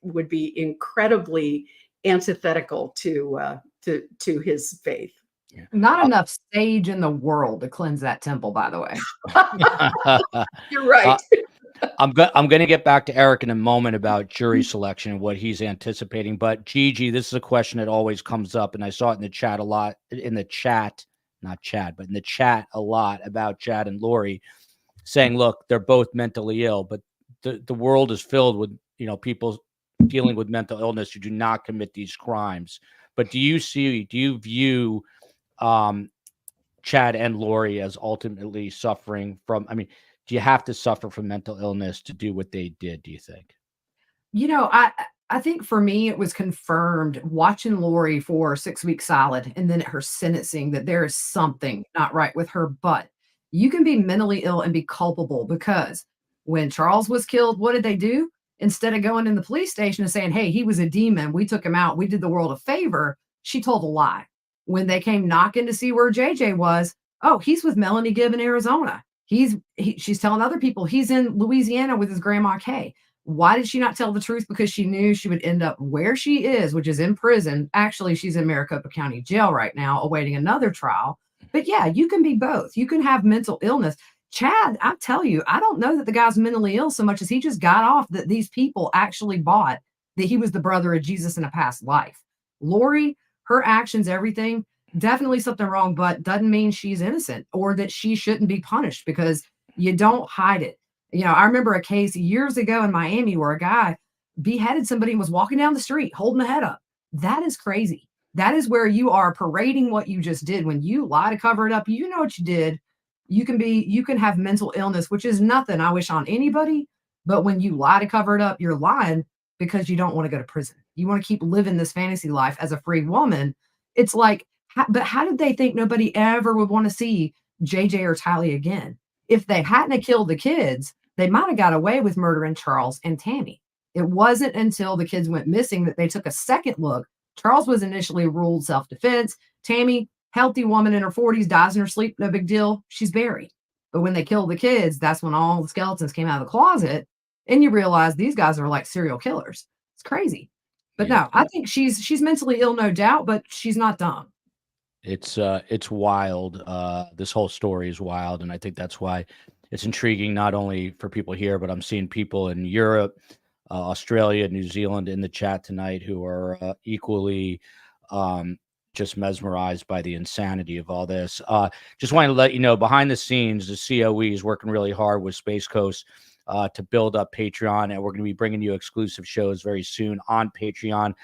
would be incredibly antithetical to his faith. Not enough sage in the world to cleanse that temple, by the way. You're right. I'm going to get back to Eric in a moment about jury selection and what he's anticipating. But Gigi, this is a question that always comes up, and I saw it in the chat a lot. In the chat a lot about Chad and Lori, saying, "Look, they're both mentally ill, but the world is filled with people dealing with mental illness who do not commit these crimes." But do you view Chad and Lori as ultimately suffering from? I mean, do you have to suffer from mental illness to do what they did, do you think? I think for me, it was confirmed watching Lori for 6 weeks solid and then at her sentencing that there is something not right with her. But you can be mentally ill and be culpable, because when Charles was killed, what did they do? Instead of going in the police station and saying, hey, he was a demon, we took him out, we did the world a favor, she told a lie. When they came knocking to see where JJ was, oh, he's with Melanie Gibb in Arizona. She's telling other people he's in Louisiana with his grandma Kay. Why did she not tell the truth? Because she knew she would end up where she is, which is in prison. Actually, she's in Maricopa County Jail right now, awaiting another trial. But yeah, you can be both. You can have mental illness. Chad, I tell you, I don't know that the guy's mentally ill so much as he just got off that these people actually bought that he was the brother of Jesus in a past life. Lori, her actions, everything, definitely something wrong, but doesn't mean she's innocent or that she shouldn't be punished, because you don't hide it. I remember a case years ago in Miami where a guy beheaded somebody and was walking down the street holding a head up. That is crazy. That is where you are parading what you just did. When you lie to cover it up, you know what you did. You can have mental illness, which is nothing I wish on anybody. But when you lie to cover it up, you're lying because you don't want to go to prison. You want to keep living this fantasy life as a free woman. It's like, but how did they think nobody ever would want to see JJ or Tally again? If they hadn't killed the kids, they might have got away with murdering Charles and Tammy. It wasn't until the kids went missing that they took a second look. Charles was initially ruled self-defense. Tammy, healthy woman in her 40s, dies in her sleep. No big deal. She's buried. But when they killed the kids, that's when all the skeletons came out of the closet. And you realize these guys are like serial killers. It's crazy. But no, I think she's mentally ill, no doubt, but she's not dumb. It's wild. This whole story is wild. And I think that's why it's intriguing, not only for people here, but I'm seeing people in Europe, Australia, New Zealand in the chat tonight who are equally just mesmerized by the insanity of all this. Just wanted to let you know, behind the scenes, the COE is working really hard with Space Coast to build up Patreon, and we're going to be bringing you exclusive shows very soon on Patreon.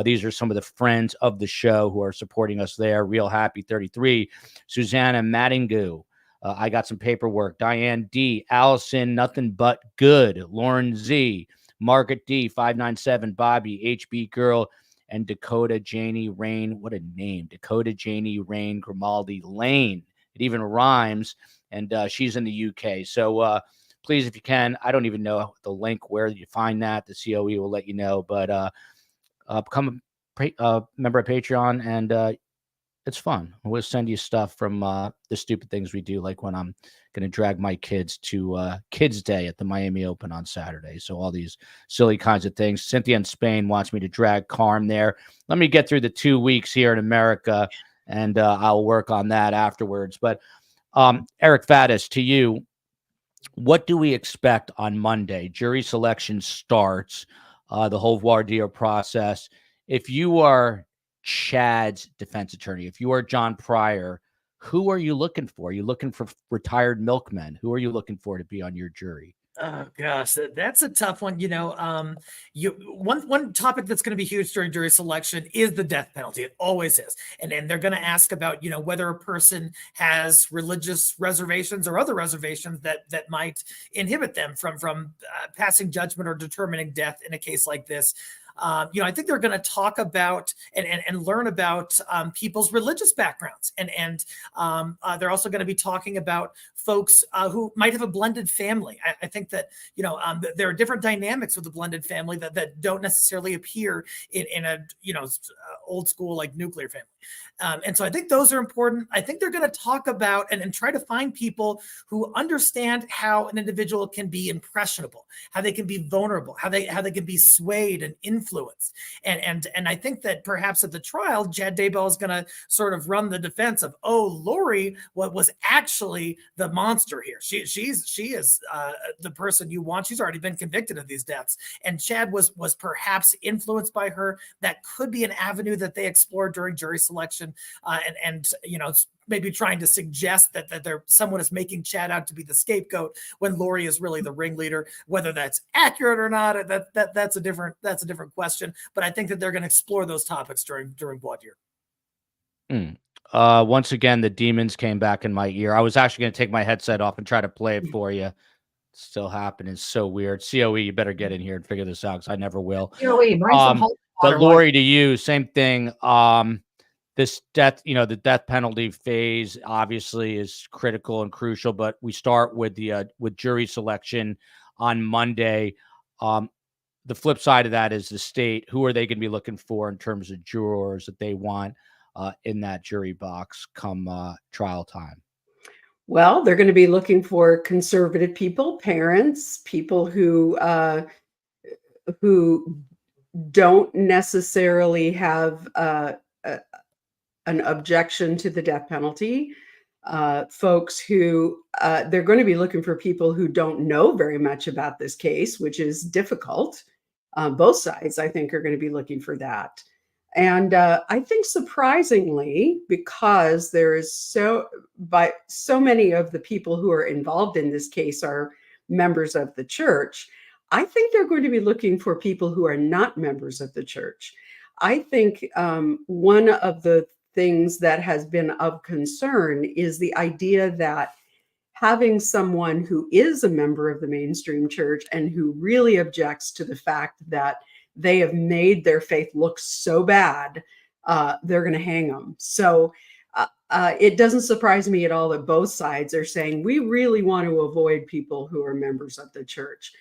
These are some of the friends of the show who are supporting us there. Real Happy 33, Susanna Mattingu. I got some paperwork. Diane D, Allison, Nothing But Good, Lauren Z, Margaret D, 597, Bobby, HB Girl, and Dakota Janie Rain. What a name. Dakota Janie Rain Grimaldi Lane. It even rhymes, and she's in the UK. So please, if you can, I don't even know the link where you find that. The COE will let you know, but become a member of Patreon, and it's fun. We'll send you stuff from the stupid things we do, like when I'm going to drag my kids to Kids Day at the Miami Open on Saturday. So all these silly kinds of things. Cynthia in Spain wants me to drag Carm there. Let me get through the 2 weeks here in America, and I'll work on that afterwards. But Eric Faddis, to you, what do we expect on Monday? Jury selection starts, the whole voir dire process. If you are Chad's defense attorney, if you are John Pryor, who are you looking for? Are you looking for retired milkmen? Who are you looking for to be on your jury? Oh gosh, that's a tough one. One topic that's going to be huge during jury selection is the death penalty. It always is, and they're going to ask about whether a person has religious reservations or other reservations that might inhibit them from passing judgment or determining death in a case like this. I think they're going to talk about and learn about people's religious backgrounds. And they're also going to be talking about folks who might have a blended family. I think that, there are different dynamics with the blended family that don't necessarily appear in a, old school like nuclear family. And so I think those are important. I think they're going to talk about and try to find people who understand how an individual can be impressionable, how they can be vulnerable, how they can be swayed and influenced. And I think that perhaps at the trial, Chad Daybell is going to sort of run the defense of, Lori, what was actually the monster here. She is the person you want. She's already been convicted of these deaths, and Chad was perhaps influenced by her. That could be an avenue that they explored during jury selection, and maybe trying to suggest that someone is making Chad out to be the scapegoat when Lori is really the ringleader. Whether that's accurate or not, that's a different question. But I think that they're going to explore those topics during voir dire. Once again, the demons came back in my ear. I was actually going to take my headset off and try to play it for you. It's still happening. It's so weird. COE, you better get in here and figure this out, because I never will. COE, bring some holy water. But Lori, to you, same thing. This death, the death penalty phase obviously is critical and crucial, but we start with with jury selection on Monday. The flip side of that is the state. Who are they going to be looking for in terms of jurors that they want in that jury box come trial time? Well, they're going to be looking for conservative people, parents, people who don't necessarily have an objection to the death penalty. Folks who they're going to be looking for people who don't know very much about this case, which is difficult. Both sides, I think, are going to be looking for that. And I think surprisingly, because there is so many of the people who are involved in this case are members of the church, I think they're going to be looking for people who are not members of the church. I think one of the things that has been of concern is the idea that having someone who is a member of the mainstream church and who really objects to the fact that they have made their faith look so bad, they're going to hang them. So it doesn't surprise me at all that both sides are saying we really want to avoid people who are members of the church.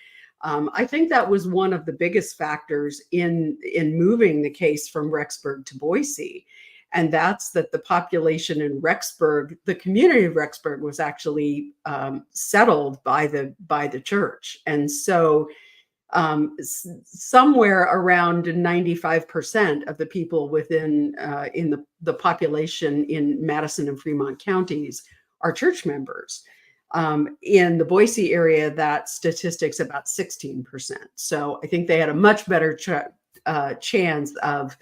I think that was one of the biggest factors in moving the case from Rexburg to Boise. And that's that the population in Rexburg, the community of Rexburg, was actually settled by the church. And so somewhere around 95% of the people within in the population in Madison and Fremont counties are church members. In the Boise area, that statistic's about 16%. So I think they had a much better chance of.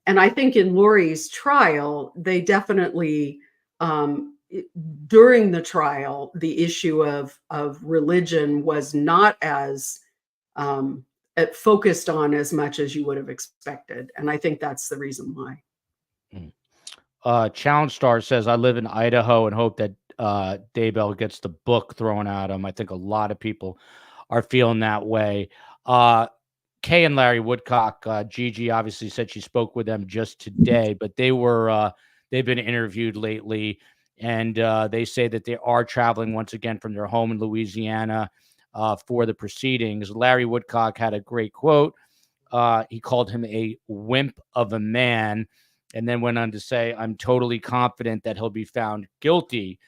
And I think in Lori's trial, they definitely, during the trial, the issue of religion was not as focused on as much as you would have expected. And I think that's the reason why. Challenge Star says, I live in Idaho and hope that Daybell gets the book thrown at him. I think a lot of people are feeling that way. Kay and Larry Woodcock, Gigi obviously said she spoke with them just today, but they've been interviewed lately, and they say that they are traveling once again from their home in Louisiana for the proceedings. Larry Woodcock had a great quote. He called him a wimp of a man, and then went on to say, I'm totally confident that he'll be found guilty.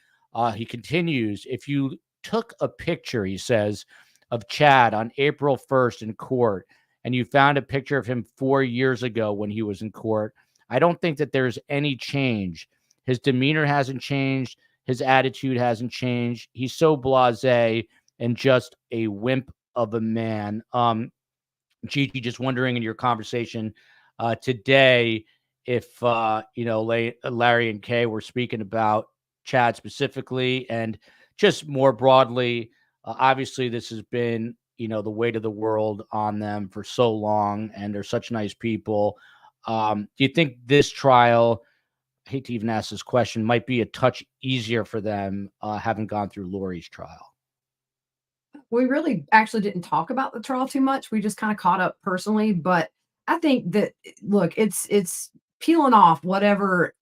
He continues, if you took a picture, he says, of Chad on April 1st in court, and you found a picture of him 4 years ago when he was in court, I don't think that there's any change. His demeanor hasn't changed. His attitude hasn't changed. He's so blasé and just a wimp of a man. Gigi, just wondering in your conversation today if, Larry and Kay were speaking about Chad specifically and just more broadly. Obviously, this has been, the weight of the world on them for so long, and they're such nice people. Do you think this trial, I hate to even ask this question, might be a touch easier for them having gone through Lori's trial? We really actually didn't talk about the trial too much. We just kind of caught up personally, but I think that, look, it's peeling off whatever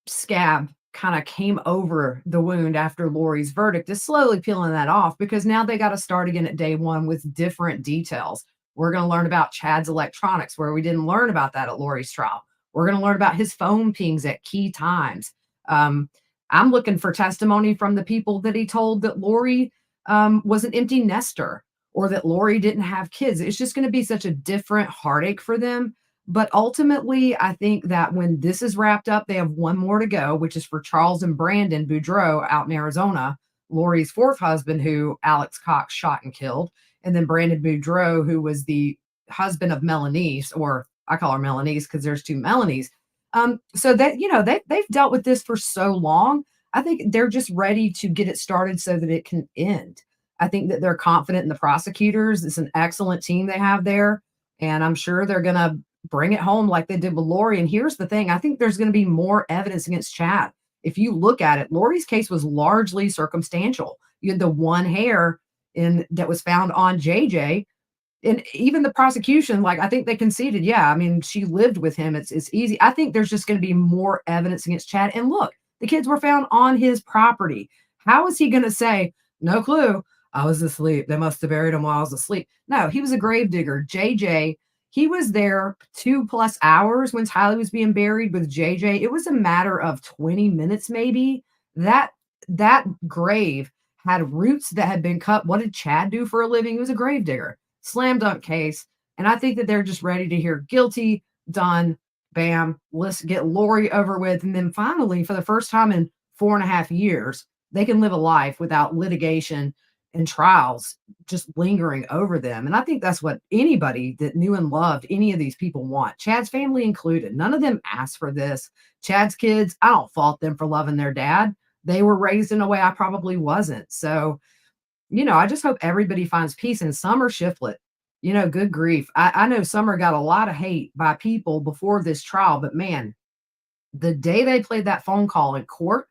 scab kind of came over the wound after Lori's verdict, is slowly peeling that off, because now they got to start again at day one with different details. We're going to learn about Chad's electronics, where we didn't learn about that at Lori's trial. We're going to learn about his phone pings at key times. I'm looking for testimony from the people that he told that Lori was an empty nester, or that Lori didn't have kids. It's just going to be such a different heartache for them. But ultimately, I think that when this is wrapped up, they have one more to go, which is for Charles and Brandon Boudreaux out in Arizona, Lori's fourth husband, who Alex Cox shot and killed, and then Brandon Boudreaux, who was the husband of Melanice, or I call her Melanice because there's two Melanies. So that, they've dealt with this for so long. I think they're just ready to get it started so that it can end. I think that they're confident in the prosecutors. It's an excellent team they have there, and I'm sure they're going to bring it home like they did with Lori. And here's the thing. I think there's going to be more evidence against Chad. If you look at it, Lori's case was largely circumstantial. You had the one hair that was found on JJ. And even the prosecution, I think they conceded, yeah, I mean, she lived with him. It's easy. I think there's just going to be more evidence against Chad. And look, the kids were found on his property. How is he going to say, no clue, I was asleep, they must have buried him while I was asleep? No, he was a gravedigger. JJ, he was there 2+ hours when Tylee was being buried with JJ. It was a matter of 20 minutes, maybe. That grave had roots that had been cut. What did Chad do for a living? He was a gravedigger. Slam dunk case. And I think that they're just ready to hear guilty, done, bam, let's get Lori over with. And then finally, for the first time in 4.5 years, they can live a life without litigation and trials just lingering over them. And I think that's what anybody that knew and loved any of these people want, Chad's family included. None of them asked for this. Chad's kids, I don't fault them for loving their dad. They were raised in a way I probably wasn't. So, I just hope everybody finds peace. And Summer Shiflett, good grief. I know Summer got a lot of hate by people before this trial, but man, the day they played that phone call in court,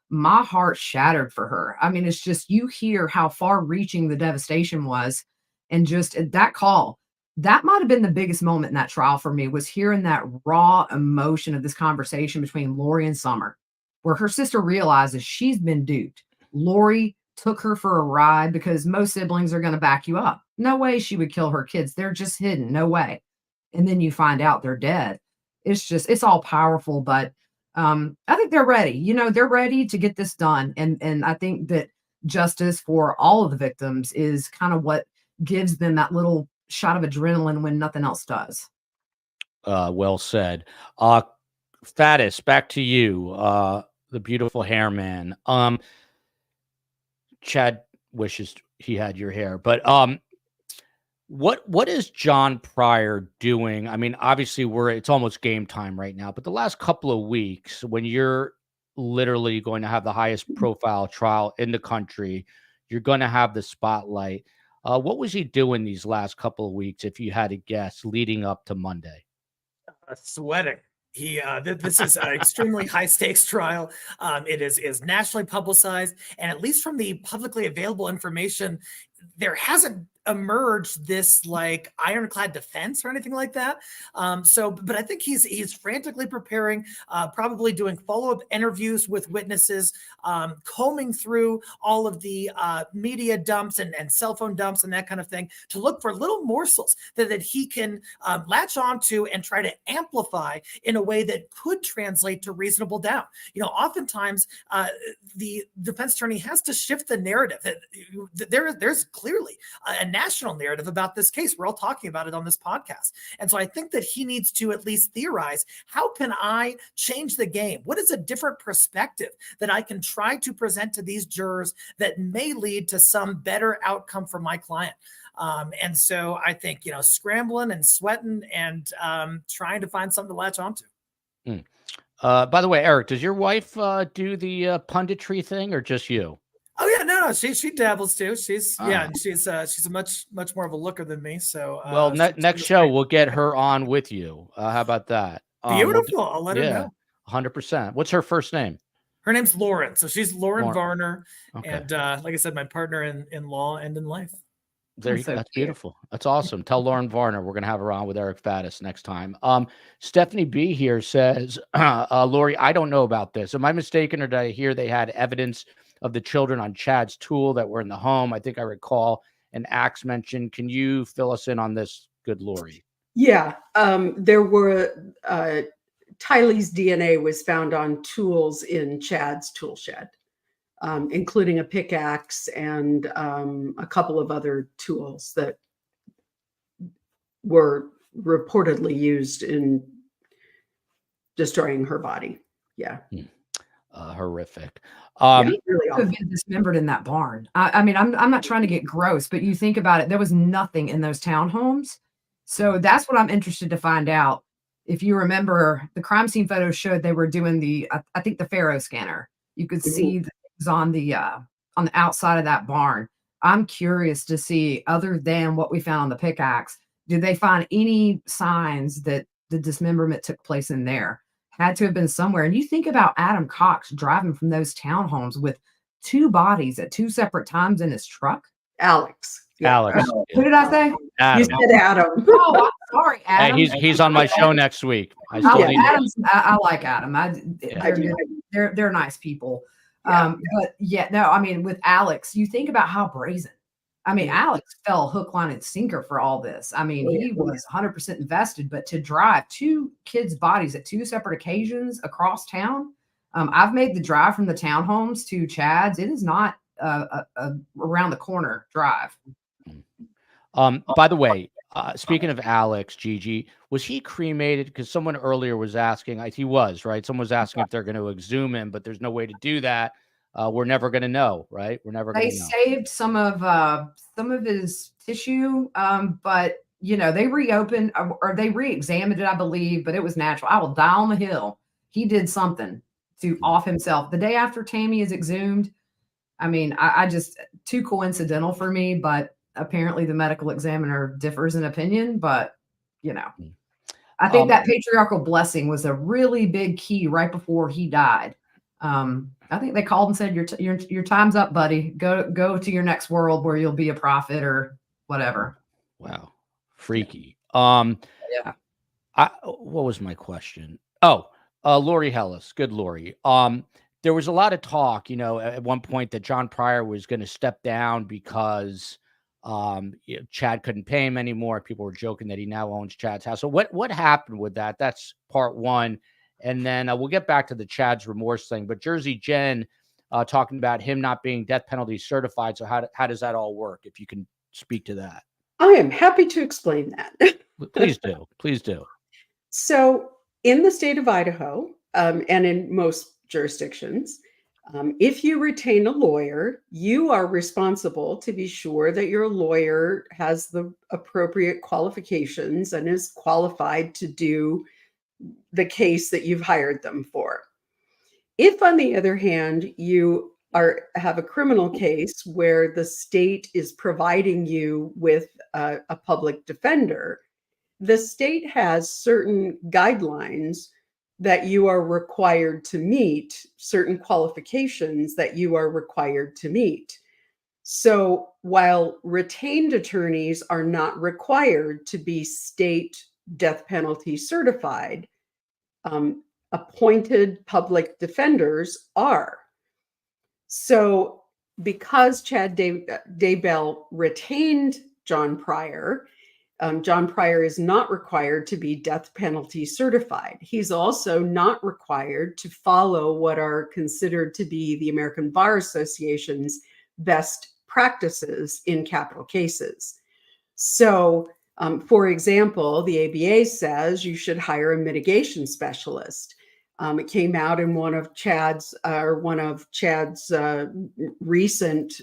my heart shattered for her. I mean, it's just, you hear how far reaching the devastation was. And just that call, that might've been the biggest moment in that trial for me, was hearing that raw emotion of this conversation between Lori and Summer, where her sister realizes she's been duped. Lori took her for a ride because most siblings are going to back you up. No way she would kill her kids. They're just hidden. No way. And then you find out they're dead. It's all powerful, but I think they're ready. They're ready to get this done. And I think that justice for all of the victims is kind of what gives them that little shot of adrenaline when nothing else does. Well said. Fatis, back to you, the beautiful hair man. Chad wishes he had your hair, but what is John Pryor doing? I mean, obviously it's almost game time right now, but the last couple of weeks, when you're literally going to have the highest profile trial in the country, you're going to have the spotlight. What was he doing these last couple of weeks, if you had to guess, leading up to Monday? Sweating. This is an extremely high stakes trial. It is nationally publicized, and at least from the publicly available information, there hasn't emerged this ironclad defense or anything like that. But I think he's frantically preparing, probably doing follow-up interviews with witnesses, combing through all of the media dumps and cell phone dumps and that kind of thing, to look for little morsels that he can latch onto and try to amplify in a way that could translate to reasonable doubt. Oftentimes the defense attorney has to shift the narrative. There's clearly a national narrative about this case. We're all talking about it on this podcast. And so I think that he needs to at least theorize, how can I change the game? What is a different perspective that I can try to present to these jurors that may lead to some better outcome for my client? And so I think, scrambling and sweating and trying to find something to latch onto. By the way, Eric, does your wife do the punditry thing, or just you? Oh yeah, no, she dabbles too. She's she's a much more of a looker than me. So next show we'll get her on with you. How about that? Beautiful. I'll let her know. 100%. What's her first name? Her name's Lauren. So she's Lauren Varner. Okay. And like I said, my partner in law and in life. That's beautiful. That's awesome. Tell Lauren Varner we're going to have her on with Eric Faddis next time. Stephanie B here says, Lori, I don't know about this. Am I mistaken, or did I hear they had evidence of the children on Chad's tool that were in the home? I think I recall an axe mentioned. Can you fill us in on this, good Lori? Yeah, there were Tylee's DNA was found on tools in Chad's tool shed, including a pickaxe and a couple of other tools that were reportedly used in destroying her body. Yeah. Horrific. Really could have been dismembered in that barn. I mean, I'm not trying to get gross, but you think about it, there was nothing in those townhomes. So that's what I'm interested to find out. If you remember, the crime scene photos showed they were doing the, I think the Faro scanner. You could see the things on the outside of that barn. I'm curious to see, other than what we found on the pickaxe, did they find any signs that the dismemberment took place in there? Had to have been somewhere. And you think about Adam Cox driving from those townhomes with 2 bodies at 2 separate times in his truck. Alex. Yeah. Alex. Who did I say? Adam. You said Adam. Oh, I'm sorry, Adam. Hey, he's on my show next week. I like Adam. They're nice people. But yeah, no, I mean, with Alex, you think about how brazen. I mean, Alex fell hook, line, and sinker for all this. I mean, he was 100% invested, but to drive 2 kids' bodies at 2 separate occasions across town. I've made the drive from the townhomes to Chad's. It is not a around the corner drive. By the way, speaking of Alex, Gigi, was he cremated? Because someone earlier was asking. He was, right? Someone was asking if they're going to exhume him, but there's no way to do that. We're never going to know, right? We're never going to know. They saved some of his tissue, but they reopened or they re-examined it, I believe, but it was natural. I will die on the hill. He did something to off himself the day after Tammy is exhumed. I mean, I just too coincidental for me, but apparently the medical examiner differs in opinion. But I think that patriarchal blessing was a really big key right before he died. I think they called and said, your time's up, buddy. Go to your next world where you'll be a prophet or whatever. Wow. Freaky. What was my question? Lori Hellis. Good Lori. There was a lot of talk, at one point that John Pryor was going to step down because Chad couldn't pay him anymore. People were joking that he now owns Chad's house. So what happened with that? That's part one. And then we'll get back to the Chad's remorse thing. But Jersey Jen talking about him not being death penalty certified. So how does that all work? If you can speak to that. I am happy to explain that. Please do. Please do. So in the state of Idaho, and in most jurisdictions, if you retain a lawyer, you are responsible to be sure that your lawyer has the appropriate qualifications and is qualified to do the case that you've hired them for. If, on the other hand, you have a criminal case where the state is providing you with a public defender, the state has certain guidelines that you are required to meet, certain qualifications that you are required to meet. So while retained attorneys are not required to be state death penalty certified, appointed public defenders are. So because Chad Daybell retained John Pryor, John Pryor is not required to be death penalty certified. He's also not required to follow what are considered to be the American Bar Association's best practices in capital cases. So, for example, the ABA says you should hire a mitigation specialist. It came out in one of Chad's recent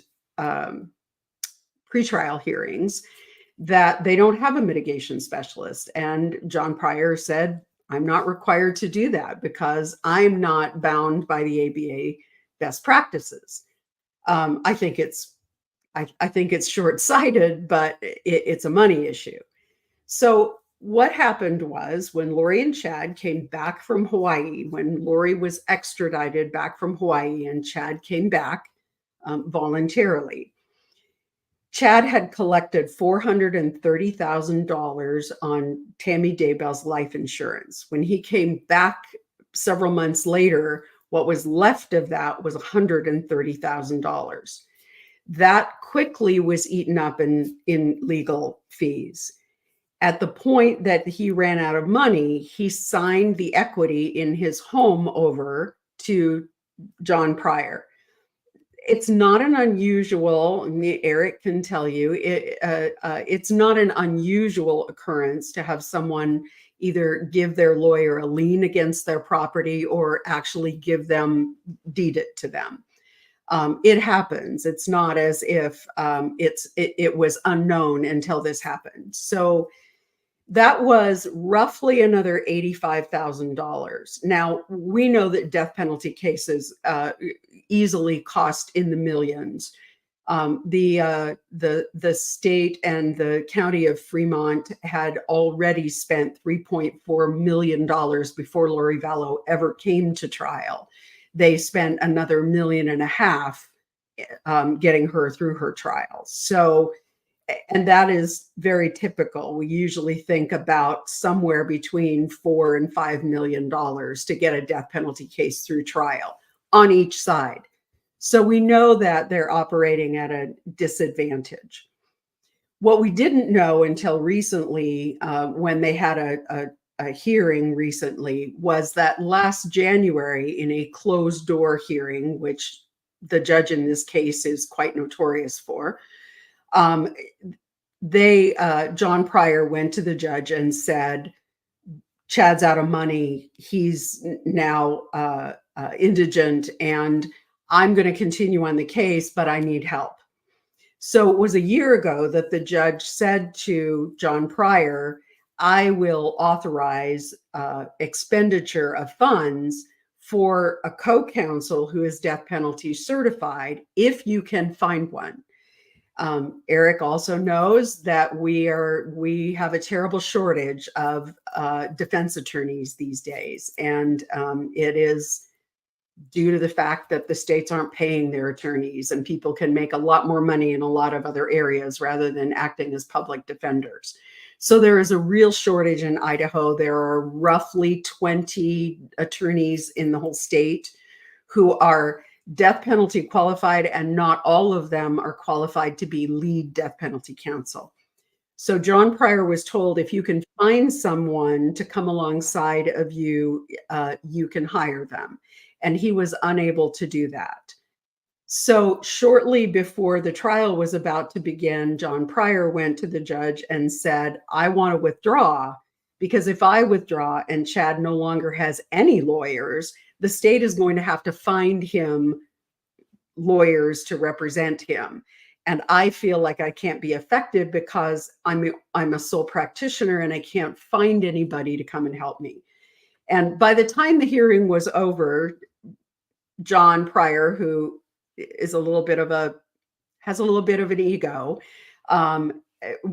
pretrial hearings that they don't have a mitigation specialist. And John Pryor said, I'm not required to do that because I'm not bound by the ABA best practices. I think it's short-sighted, but it's a money issue. So what happened was when Lori and Chad came back from Hawaii, when Lori was extradited back from Hawaii and Chad came back voluntarily, Chad had collected $430,000 on Tammy Daybell's life insurance. When he came back several months later, what was left of that was $130,000. That quickly was eaten up in legal fees. At the point that he ran out of money, he signed the equity in his home over to John Pryor. It's not an unusual, Eric can tell you, it's not an unusual occurrence to have someone either give their lawyer a lien against their property or actually deed it to them. It happens. It's not as if it was unknown until this happened. So that was roughly another $85,000. Now, we know that death penalty cases easily cost in the millions. The state and the county of Fremont had already spent $3.4 million before Lori Vallow ever came to trial. They spent another $1.5 million getting her through her trial. So, and that is very typical. We usually think about somewhere between $4 and $5 million to get a death penalty case through trial on each side. So we know that they're operating at a disadvantage. What we didn't know until recently, when they had a hearing recently, was that last January, in a closed door hearing, which the judge in this case is quite notorious for, John Pryor went to the judge and said, Chad's out of money. He's now indigent, and I'm going to continue on the case, but I need help. So it was a year ago that the judge said to John Pryor, I will authorize expenditure of funds for a co-counsel who is death penalty certified if you can find one. Eric also knows that we have a terrible shortage of defense attorneys these days, and it is due to the fact that the states aren't paying their attorneys, and people can make a lot more money in a lot of other areas rather than acting as public defenders. So there is a real shortage in Idaho. There are roughly 20 attorneys in the whole state who are death penalty qualified, and not all of them are qualified to be lead death penalty counsel. So John Pryor was told, if you can find someone to come alongside of you, you can hire them. And he was unable to do that. So shortly before the trial was about to begin, John Pryor went to the judge and said, I want to withdraw, because if I withdraw and Chad no longer has any lawyers, the state is going to have to find him lawyers to represent him. And I feel like I can't be effective because I'm a sole practitioner and I can't find anybody to come and help me. And by the time the hearing was over, John Pryor, who is has a little bit of an ego,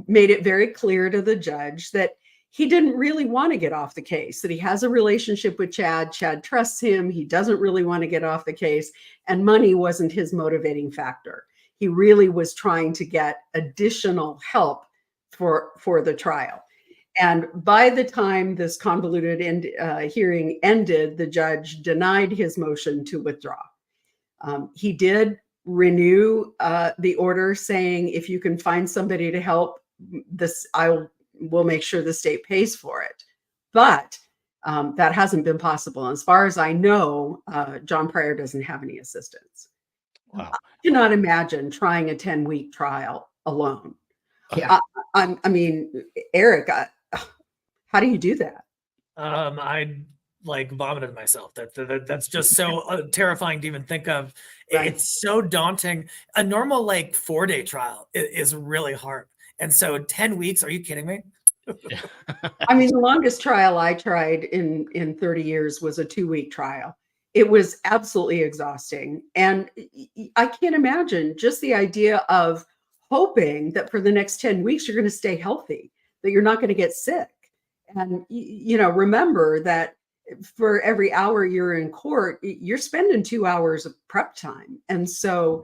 made it very clear to the judge that he didn't really want to get off the case, that he has a relationship with Chad. Chad trusts him. He doesn't really want to get off the case, and money wasn't his motivating factor. He really was trying to get additional help for the trial. And by the time this convoluted hearing ended, the judge denied his motion to withdraw. He did renew the order, saying, if you can find somebody to help this, we'll make sure the state pays for it. But that hasn't been possible. As far as I know, John Pryor doesn't have any assistance. Wow. I cannot imagine trying a 10-week trial alone. Yeah. I mean, Eric, how do you do that? I vomited myself. That's just so terrifying to even think of. Right. It's so daunting. A normal 4-day trial is really hard. And so 10 weeks, are you kidding me? I mean, the longest trial I tried in 30 years was a 2-week trial. It was absolutely exhausting. And I can't imagine just the idea of hoping that for the next 10 weeks, you're going to stay healthy, that you're not going to get sick. And, remember that for every hour you're in court, you're spending 2 hours of prep time. And so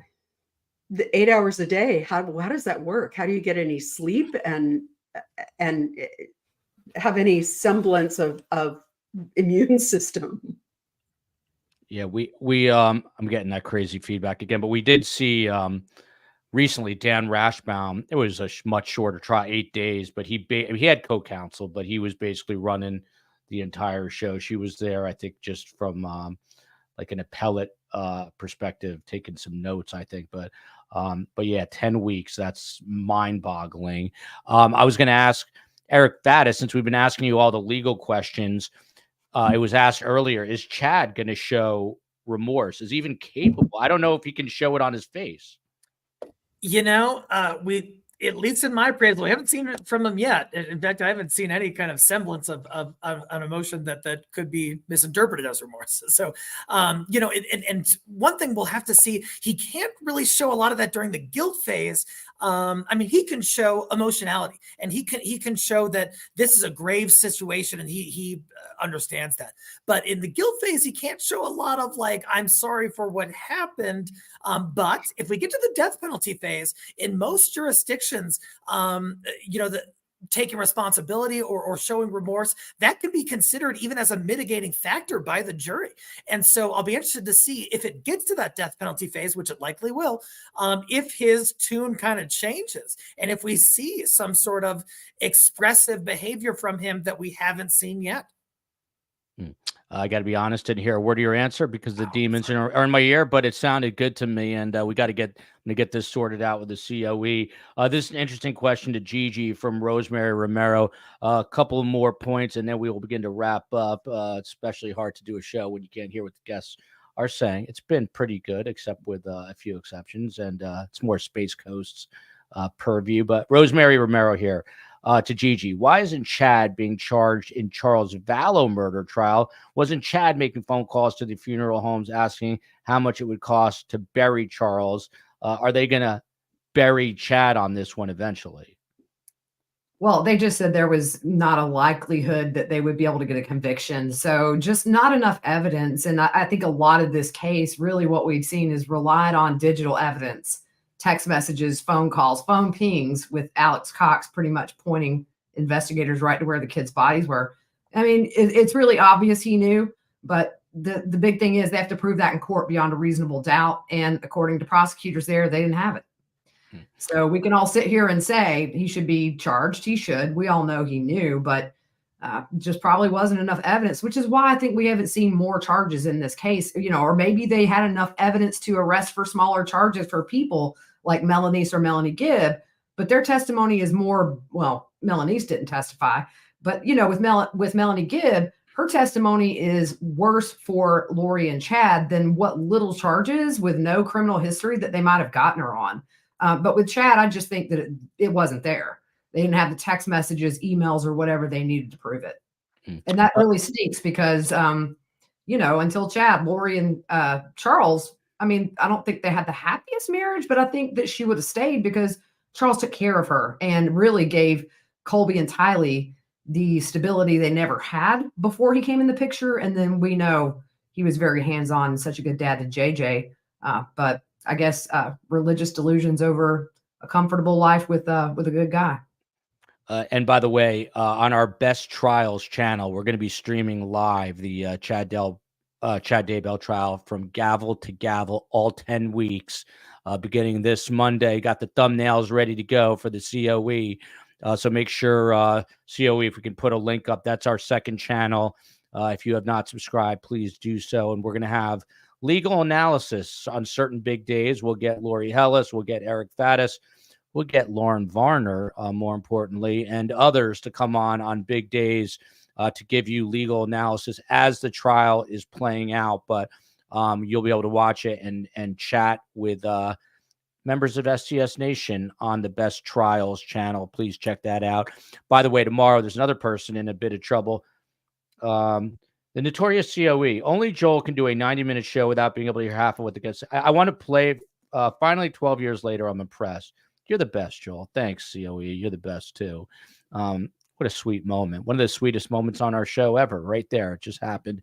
the 8 hours a day, how does that work? How do you get any sleep and have any semblance of immune system? Yeah, I'm getting that crazy feedback again, but we did see recently Dan Rashbaum. It was a much shorter trial, 8 days, but he had co-counsel, but he was basically running the entire show. She was there, I think, just from like an appellate perspective, taking some notes, I think. But yeah, 10 weeks, that's mind-boggling. I was going to ask Eric Faddis, since we've been asking you all the legal questions. It was asked earlier, is Chad going to show remorse? Is he even capable? I don't know if he can show it on his face. You know, we, at least in my appraisal, we haven't seen it from him yet. In fact, I haven't seen any kind of semblance of an emotion that could be misinterpreted as remorse. So, you know, and one thing we'll have to see, he can't really show a lot of that during the guilt phase. I mean, he can show emotionality, and he can show that this is a grave situation, and he understands that. But in the guilt phase, he can't show a lot of like, I'm sorry for what happened. But if we get to the death penalty phase, in most jurisdictions, you know, taking responsibility or showing remorse, that can be considered even as a mitigating factor by the jury. And so I'll be interested to see if it gets to that death penalty phase, which it likely will, if his tune kind of changes, and if we see some sort of expressive behavior from him that we haven't seen yet. I got to be honest, didn't hear a word of your answer because the demons are in my ear, but it sounded good to me, and we got to get this sorted out with the COE. This is an interesting question to Gigi from Rosemary Romero. A couple more points, and then we will begin to wrap up. It's especially hard to do a show when you can't hear what the guests are saying. It's been pretty good, except with a few exceptions, and it's more Space Coast's purview. But Rosemary Romero here. To Gigi, why isn't Chad being charged in Charles Vallow murder trial? Wasn't Chad making phone calls to the funeral homes asking how much it would cost to bury Charles? Are they going to bury Chad on this one eventually? Well, they just said there was not a likelihood that they would be able to get a conviction. So just not enough evidence. And I think a lot of this case, really what we've seen is relied on digital evidence. Text messages, phone calls, phone pings with Alex Cox pretty much pointing investigators right to where the kids' bodies were. I mean, it's really obvious he knew, but the big thing is they have to prove that in court beyond a reasonable doubt. And according to prosecutors there, they didn't have it. So we can all sit here and say he should be charged. He should. We all know he knew, but just probably wasn't enough evidence, which is why I think we haven't seen more charges in this case, you know, or maybe they had enough evidence to arrest for smaller charges for people like Melanie or Melanie Gibb, but their testimony is more, well, Melanie's didn't testify, but you know, with Melanie Gibb, her testimony is worse for Lori and Chad than what little charges with no criminal history that they might have gotten her on. But with Chad, I just think that it wasn't there. They didn't have the text messages, emails, or whatever they needed to prove it. And that really stinks because, you know, until Chad, Lori and Charles, I mean, I don't think they had the happiest marriage, but I think that she would have stayed because Charles took care of her and really gave Colby and Tylee the stability they never had before he came in the picture. And then we know he was very hands-on and such a good dad to JJ. But I guess religious delusions over a comfortable life with a good guy. And by the way, on our Best Trials channel, we're going to be streaming live the Chad Daybell trial from gavel to gavel, all 10 weeks, beginning this Monday. Got the thumbnails ready to go for the COE. So make sure COE, if we can put a link up, that's our second channel. If you have not subscribed, please do so. And we're going to have legal analysis on certain big days. We'll get Lori Hellis, we'll get Eric Faddis, we'll get Lauren Varner, more importantly, and others to come on big days to give you legal analysis as the trial is playing out. But you'll be able to watch it and chat with members of STS Nation on the Best Trials channel. Please check that out. By the way, tomorrow there's another person in a bit of trouble. The notorious COE. Only Joel can do a 90-minute show without being able to hear half of what the guests say. I want to play. Finally, 12 years later, I'm impressed. You're the best, Joel. Thanks, COE. You're the best, too. What a sweet moment. One of the sweetest moments on our show ever, right there. It just happened.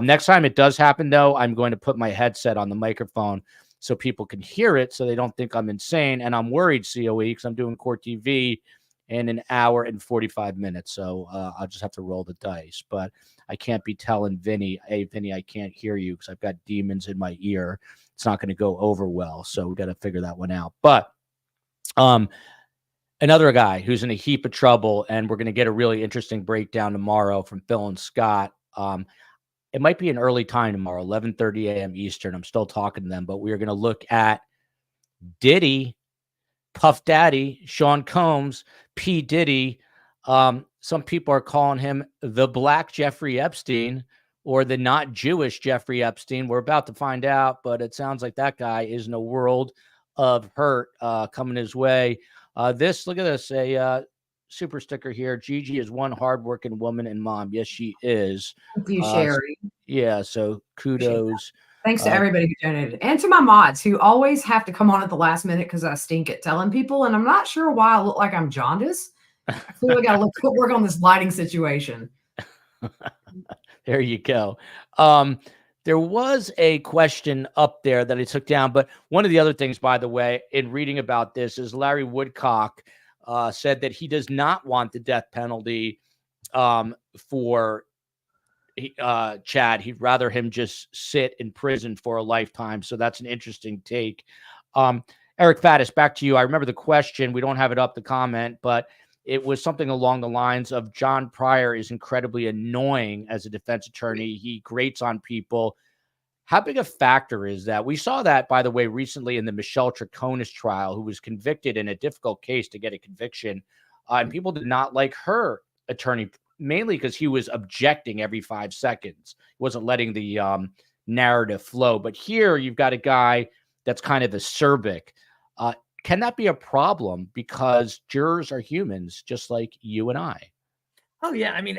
Next time it does happen, though, I'm going to put my headset on the microphone so people can hear it so they don't think I'm insane. And I'm worried, COE, because I'm doing court TV in an hour and 45 minutes. So I'll just have to roll the dice. But I can't be telling Vinny, hey, Vinny, I can't hear you because I've got demons in my ear. It's not going to go over well. So we got to figure that one out. But another guy who's in a heap of trouble, and we're going to get a really interesting breakdown tomorrow from Phil and Scott. It might be an early time tomorrow, 11:30 a.m. Eastern. I'm still talking to them, but we are going to look at Diddy, Puff Daddy, Sean Combs, P. Diddy. Some people are calling him the Black Jeffrey Epstein or the not Jewish Jeffrey Epstein. We're about to find out, but it sounds like that guy is in a world of hurt coming his way. Look at this, a super sticker here. Gigi is one hardworking woman and mom. Yes, she is. Thank you, Sherry. Yeah, so kudos. Thanks to everybody who donated, and to my mods who always have to come on at the last minute because I stink at telling people, and I'm not sure why I look like I'm jaundiced. I feel like I got to work on this lighting situation. There you go. There was a question up there that I took down, but one of the other things, by the way, in reading about this is Larry Woodcock said that he does not want the death penalty for Chad. He'd rather him just sit in prison for a lifetime. So that's an interesting take. Eric Faddis, back to you. I remember the question. We don't have it up, the comment, but it was something along the lines of John Pryor is incredibly annoying as a defense attorney. He grates on people. How big a factor is that? We saw that, by the way, recently in the Michelle Troconis trial, who was convicted in a difficult case to get a conviction. And people did not like her attorney, mainly because he was objecting every 5 seconds. He wasn't letting the narrative flow. But here you've got a guy that's kind of acerbic. Can that be a problem? Because jurors are humans, just like you and I. Oh, yeah. I mean,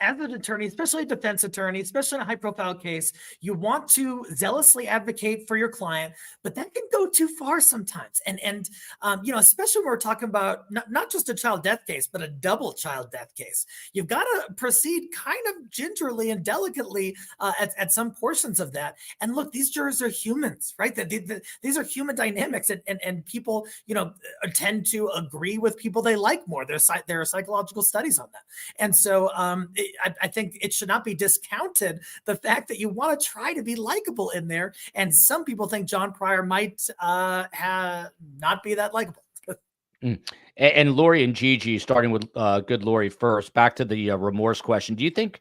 as an attorney, especially a defense attorney, especially in a high-profile case, you want to zealously advocate for your client, but that can go too far sometimes. And especially when we're talking about not just a child death case, but a double child death case. You've got to proceed kind of gingerly and delicately at some portions of that. And look, these jurors are humans, right? These are human dynamics, and people, tend to agree with people they like more. There are psychological studies on that. And so I think it should not be discounted, the fact that you want to try to be likable in there. And some people think John Pryor might not be that likable. And Lori and Gigi, starting with good Lori first, back to the remorse question. Do you think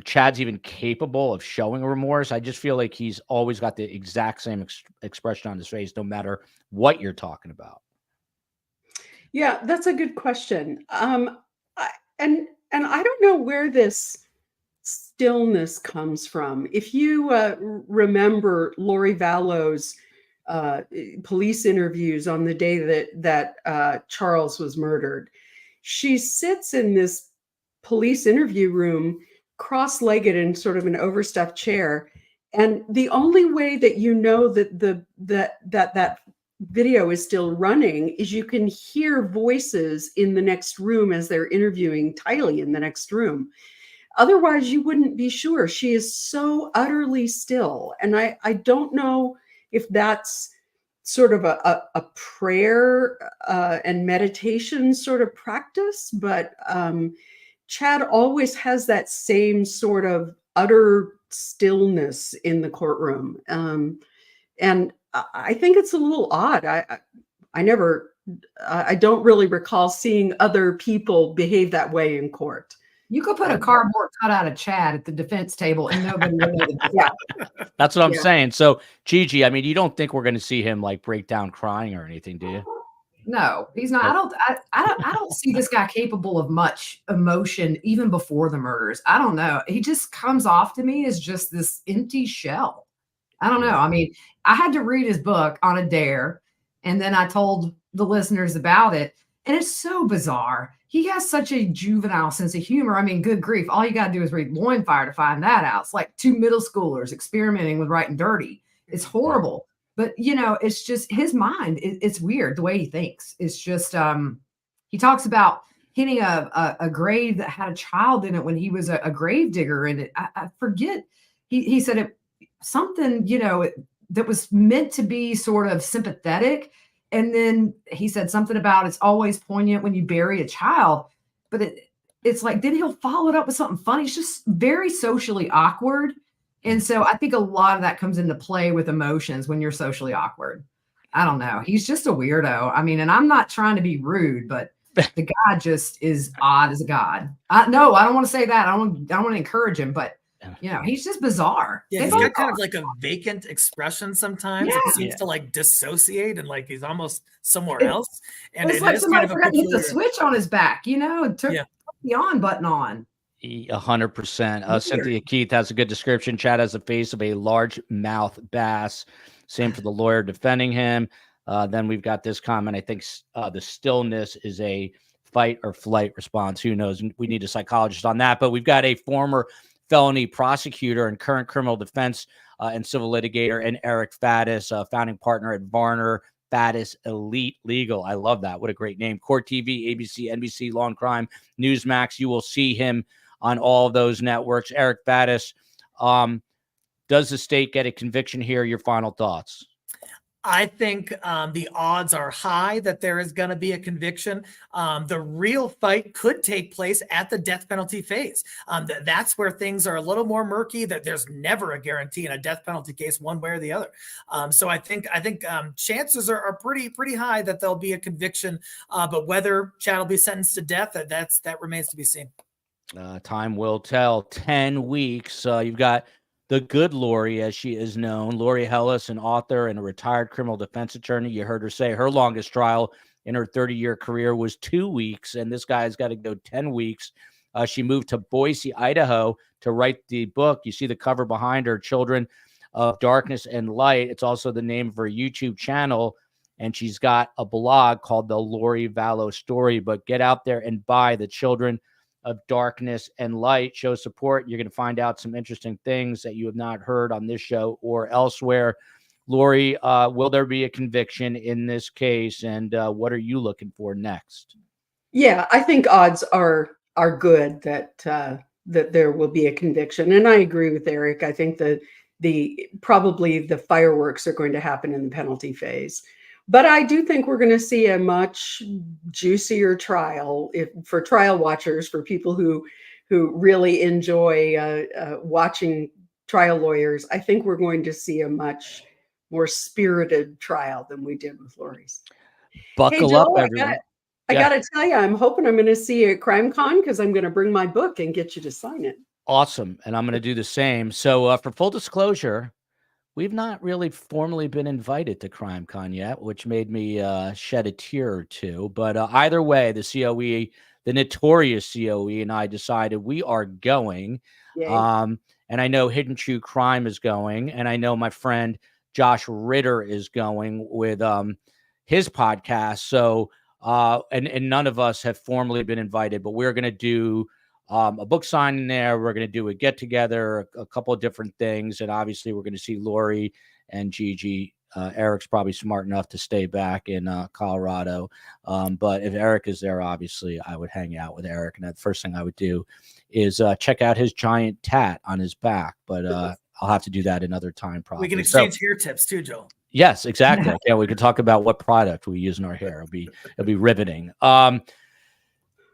Chad's even capable of showing remorse? I just feel like he's always got the exact same expression on his face, no matter what you're talking about. Yeah, that's a good question. And I don't know where this stillness comes from. If you remember Lori Vallow's police interviews on the day that Charles was murdered, she sits in this police interview room, cross-legged in sort of an overstuffed chair, and the only way that you know that that video is still running is you can hear voices in the next room as they're interviewing Tylee in the next room. Otherwise, you wouldn't be sure. She is so utterly still. And I don't know if that's sort of a prayer and meditation sort of practice, but Chad always has that same sort of utter stillness in the courtroom. And I think it's a little odd. I don't really recall seeing other people behave that way in court. You could put a cardboard cutout of Chad at the defense table and nobody would know. Yeah. That's what I'm saying. So, Gigi, I mean, you don't think we're going to see him like break down crying or anything, do you? No, he's not. I don't see this guy capable of much emotion even before the murders. I don't know. He just comes off to me as just this empty shell. I don't know. I mean, I had to read his book on a dare, and then I told the listeners about it, and it's so bizarre. He has such a juvenile sense of humor. I mean, good grief. All you got to do is read Loinfire to find that out. It's like two middle schoolers experimenting with writing dirty. It's horrible. But, it's just his mind. It's weird the way he thinks. It's just he talks about hitting a grave that had a child in it when he was a grave digger. And I forget. He said it something, that was meant to be sort of sympathetic. And then he said something about it's always poignant when you bury a child, but it's like, then he'll follow it up with something funny. It's just very socially awkward. And so I think a lot of that comes into play with emotions when you're socially awkward. I don't know. He's just a weirdo. I mean, and I'm not trying to be rude, but the guy just is odd as a god. No, I don't want to say that. I don't want to encourage him, but he's just bizarre. Yeah, he's got kind of like a vacant expression sometimes. Yeah. It seems to like dissociate and like he's almost somewhere else. And it's like somebody forgot to hit the switch on his back, and took the on button on. 100%. Cynthia Keith has a good description. Chad has the face of a large-mouth bass. Same for the lawyer defending him. Then we've got this comment. I think the stillness is a fight or flight response. Who knows? We need a psychologist on that. But we've got a former felony prosecutor and current criminal defense and civil litigator, and Eric Faddis, founding partner at Varner Faddis Elite Legal. I love that. What a great name. Court TV, ABC, NBC, Law Crime, Newsmax. You will see him on all of those networks. Eric Faddis, does the state get a conviction here? Your final thoughts? I think the odds are high that there is going to be a conviction. The real fight could take place at the death penalty phase. That's where things are a little more murky, that there's never a guarantee in a death penalty case one way or the other. So I think chances are pretty high that there'll be a conviction, but whether Chad will be sentenced to death, that remains to be seen. Time will tell. 10 weeks. You've got the good Lori, as she is known, Lori Hellis, an author and a retired criminal defense attorney. You heard her say her longest trial in her 30-year career was 2 weeks, and this guy's got to go 10 weeks. She moved to Boise, Idaho to write the book. You see the cover behind her, Children of Darkness and Light. It's also the name of her YouTube channel, and she's got a blog called The Lori Vallow Story. But get out there and buy the Children of Darkness and Light. Show support. You're going to find out some interesting things that you have not heard on this show or elsewhere. Lori, will there be a conviction in this case? And what are you looking for next? Yeah, I think odds are good that there will be a conviction. And I agree with Eric. I think that probably the fireworks are going to happen in the penalty phase. But I do think we're going to see a much juicier trial for trial watchers, for people who really enjoy watching trial lawyers. I think we're going to see a much more spirited trial than we did with Lori's. Buckle up, everyone. I got to tell you, I'm hoping I'm going to see you at CrimeCon, because I'm going to bring my book and get you to sign it. Awesome. And I'm going to do the same. So for full disclosure, we've not really formally been invited to CrimeCon yet, which made me shed a tear or two. But either way, the COE, the notorious COE, and I decided we are going. And I know Hidden True Crime is going. And I know my friend Josh Ritter is going with his podcast. So, and none of us have formally been invited, but we're going to do a book signing there. We're going to do a get together, a couple of different things. And obviously we're going to see Lori and Gigi. Eric's probably smart enough to stay back in Colorado. But if Eric is there, obviously I would hang out with Eric. And the first thing I would do is check out his giant tat on his back. But I'll have to do that another time. Probably. We can exchange hair tips too, Joel. Yes, exactly. Yeah, we could talk about what product we use in our hair. It'll be riveting.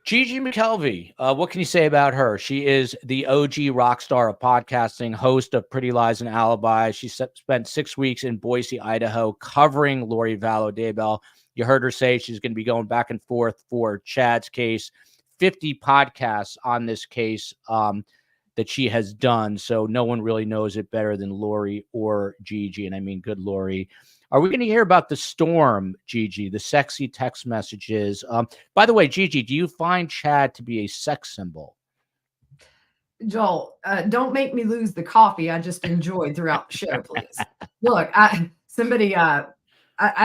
Gigi McKelvey, what can you say about her? She is the OG rock star of podcasting, host of Pretty Lies and Alibis. She spent 6 weeks in Boise, Idaho, covering Lori Vallow Daybell. You heard her say she's going to be going back and forth for Chad's case. 50 podcasts on this case that she has done, so no one really knows it better than Lori or Gigi, and I mean good Lori. Are we going to hear about the storm, Gigi, the sexy text messages? By the way, Gigi, do you find Chad to be a sex symbol? Joel, don't make me lose the coffee I just enjoyed throughout the show, please. Look, I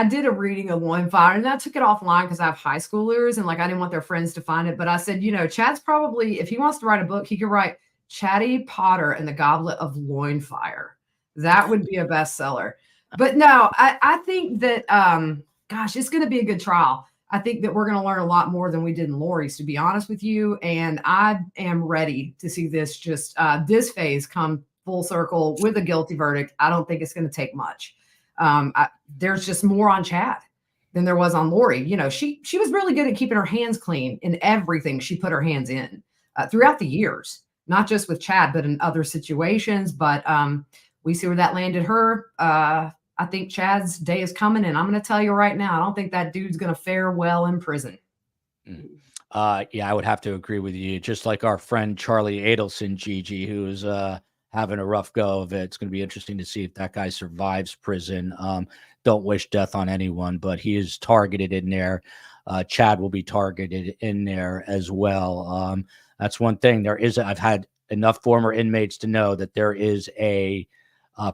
did a reading of One Fire, and I took it offline because I have high schoolers, and I didn't want their friends to find it. But I said, Chad's probably, if he wants to write a book, he could write Chatty Potter and the Goblet of Loin Fire. That would be a bestseller. But no, I think that, it's going to be a good trial. I think that we're going to learn a lot more than we did in Lori's, to be honest with you. And I am ready to see this this phase come full circle with a guilty verdict. I don't think it's going to take much. There's just more on Chad than there was on Lori. You know, she was really good at keeping her hands clean in everything she put her hands in throughout the years, not just with Chad, but in other situations. But we see where that landed her. I think Chad's day is coming, and I'm going to tell you right now, I don't think that dude's going to fare well in prison. Yeah, I would have to agree with you. Just like our friend Charlie Adelson, Gigi, who's having a rough go of it. It's going to be interesting to see if that guy survives prison. Don't wish death on anyone, but he is targeted in there. Chad will be targeted in there as well. That's one thing. I've had enough former inmates to know that there is a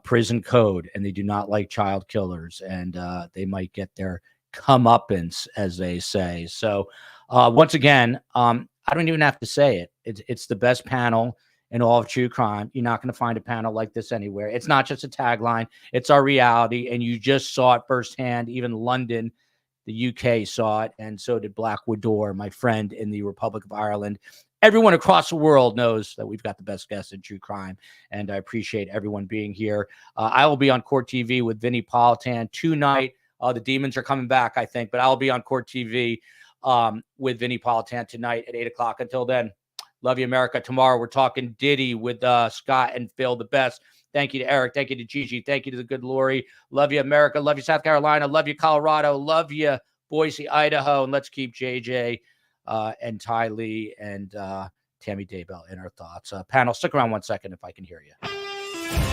prison code, and they do not like child killers, and they might get their comeuppance, as they say. So once again, I don't even have to say it. It's the best panel in all of true crime. You're not going to find a panel like this anywhere. It's not just a tagline. It's our reality. And you just saw it firsthand. Even London, the UK saw it. And so did Blackwood Door, my friend in the Republic of Ireland. Everyone across the world knows that we've got the best guests in true crime. And I appreciate everyone being here. I will be on Court TV with Vinnie Politan tonight. The Demons are coming back, I think, but I'll be on Court TV with Vinnie Politan tonight at 8 o'clock. Until then, love you, America. Tomorrow we're talking Diddy with Scott and Phil, the best. Thank you to Eric. Thank you to Gigi. Thank you to the good Lori. Love you, America. Love you, South Carolina. Love you, Colorado. Love you, Boise, Idaho. And let's keep JJ and Ty Lee and Tammy Daybell in our thoughts. Panel, stick around 1 second if I can hear you.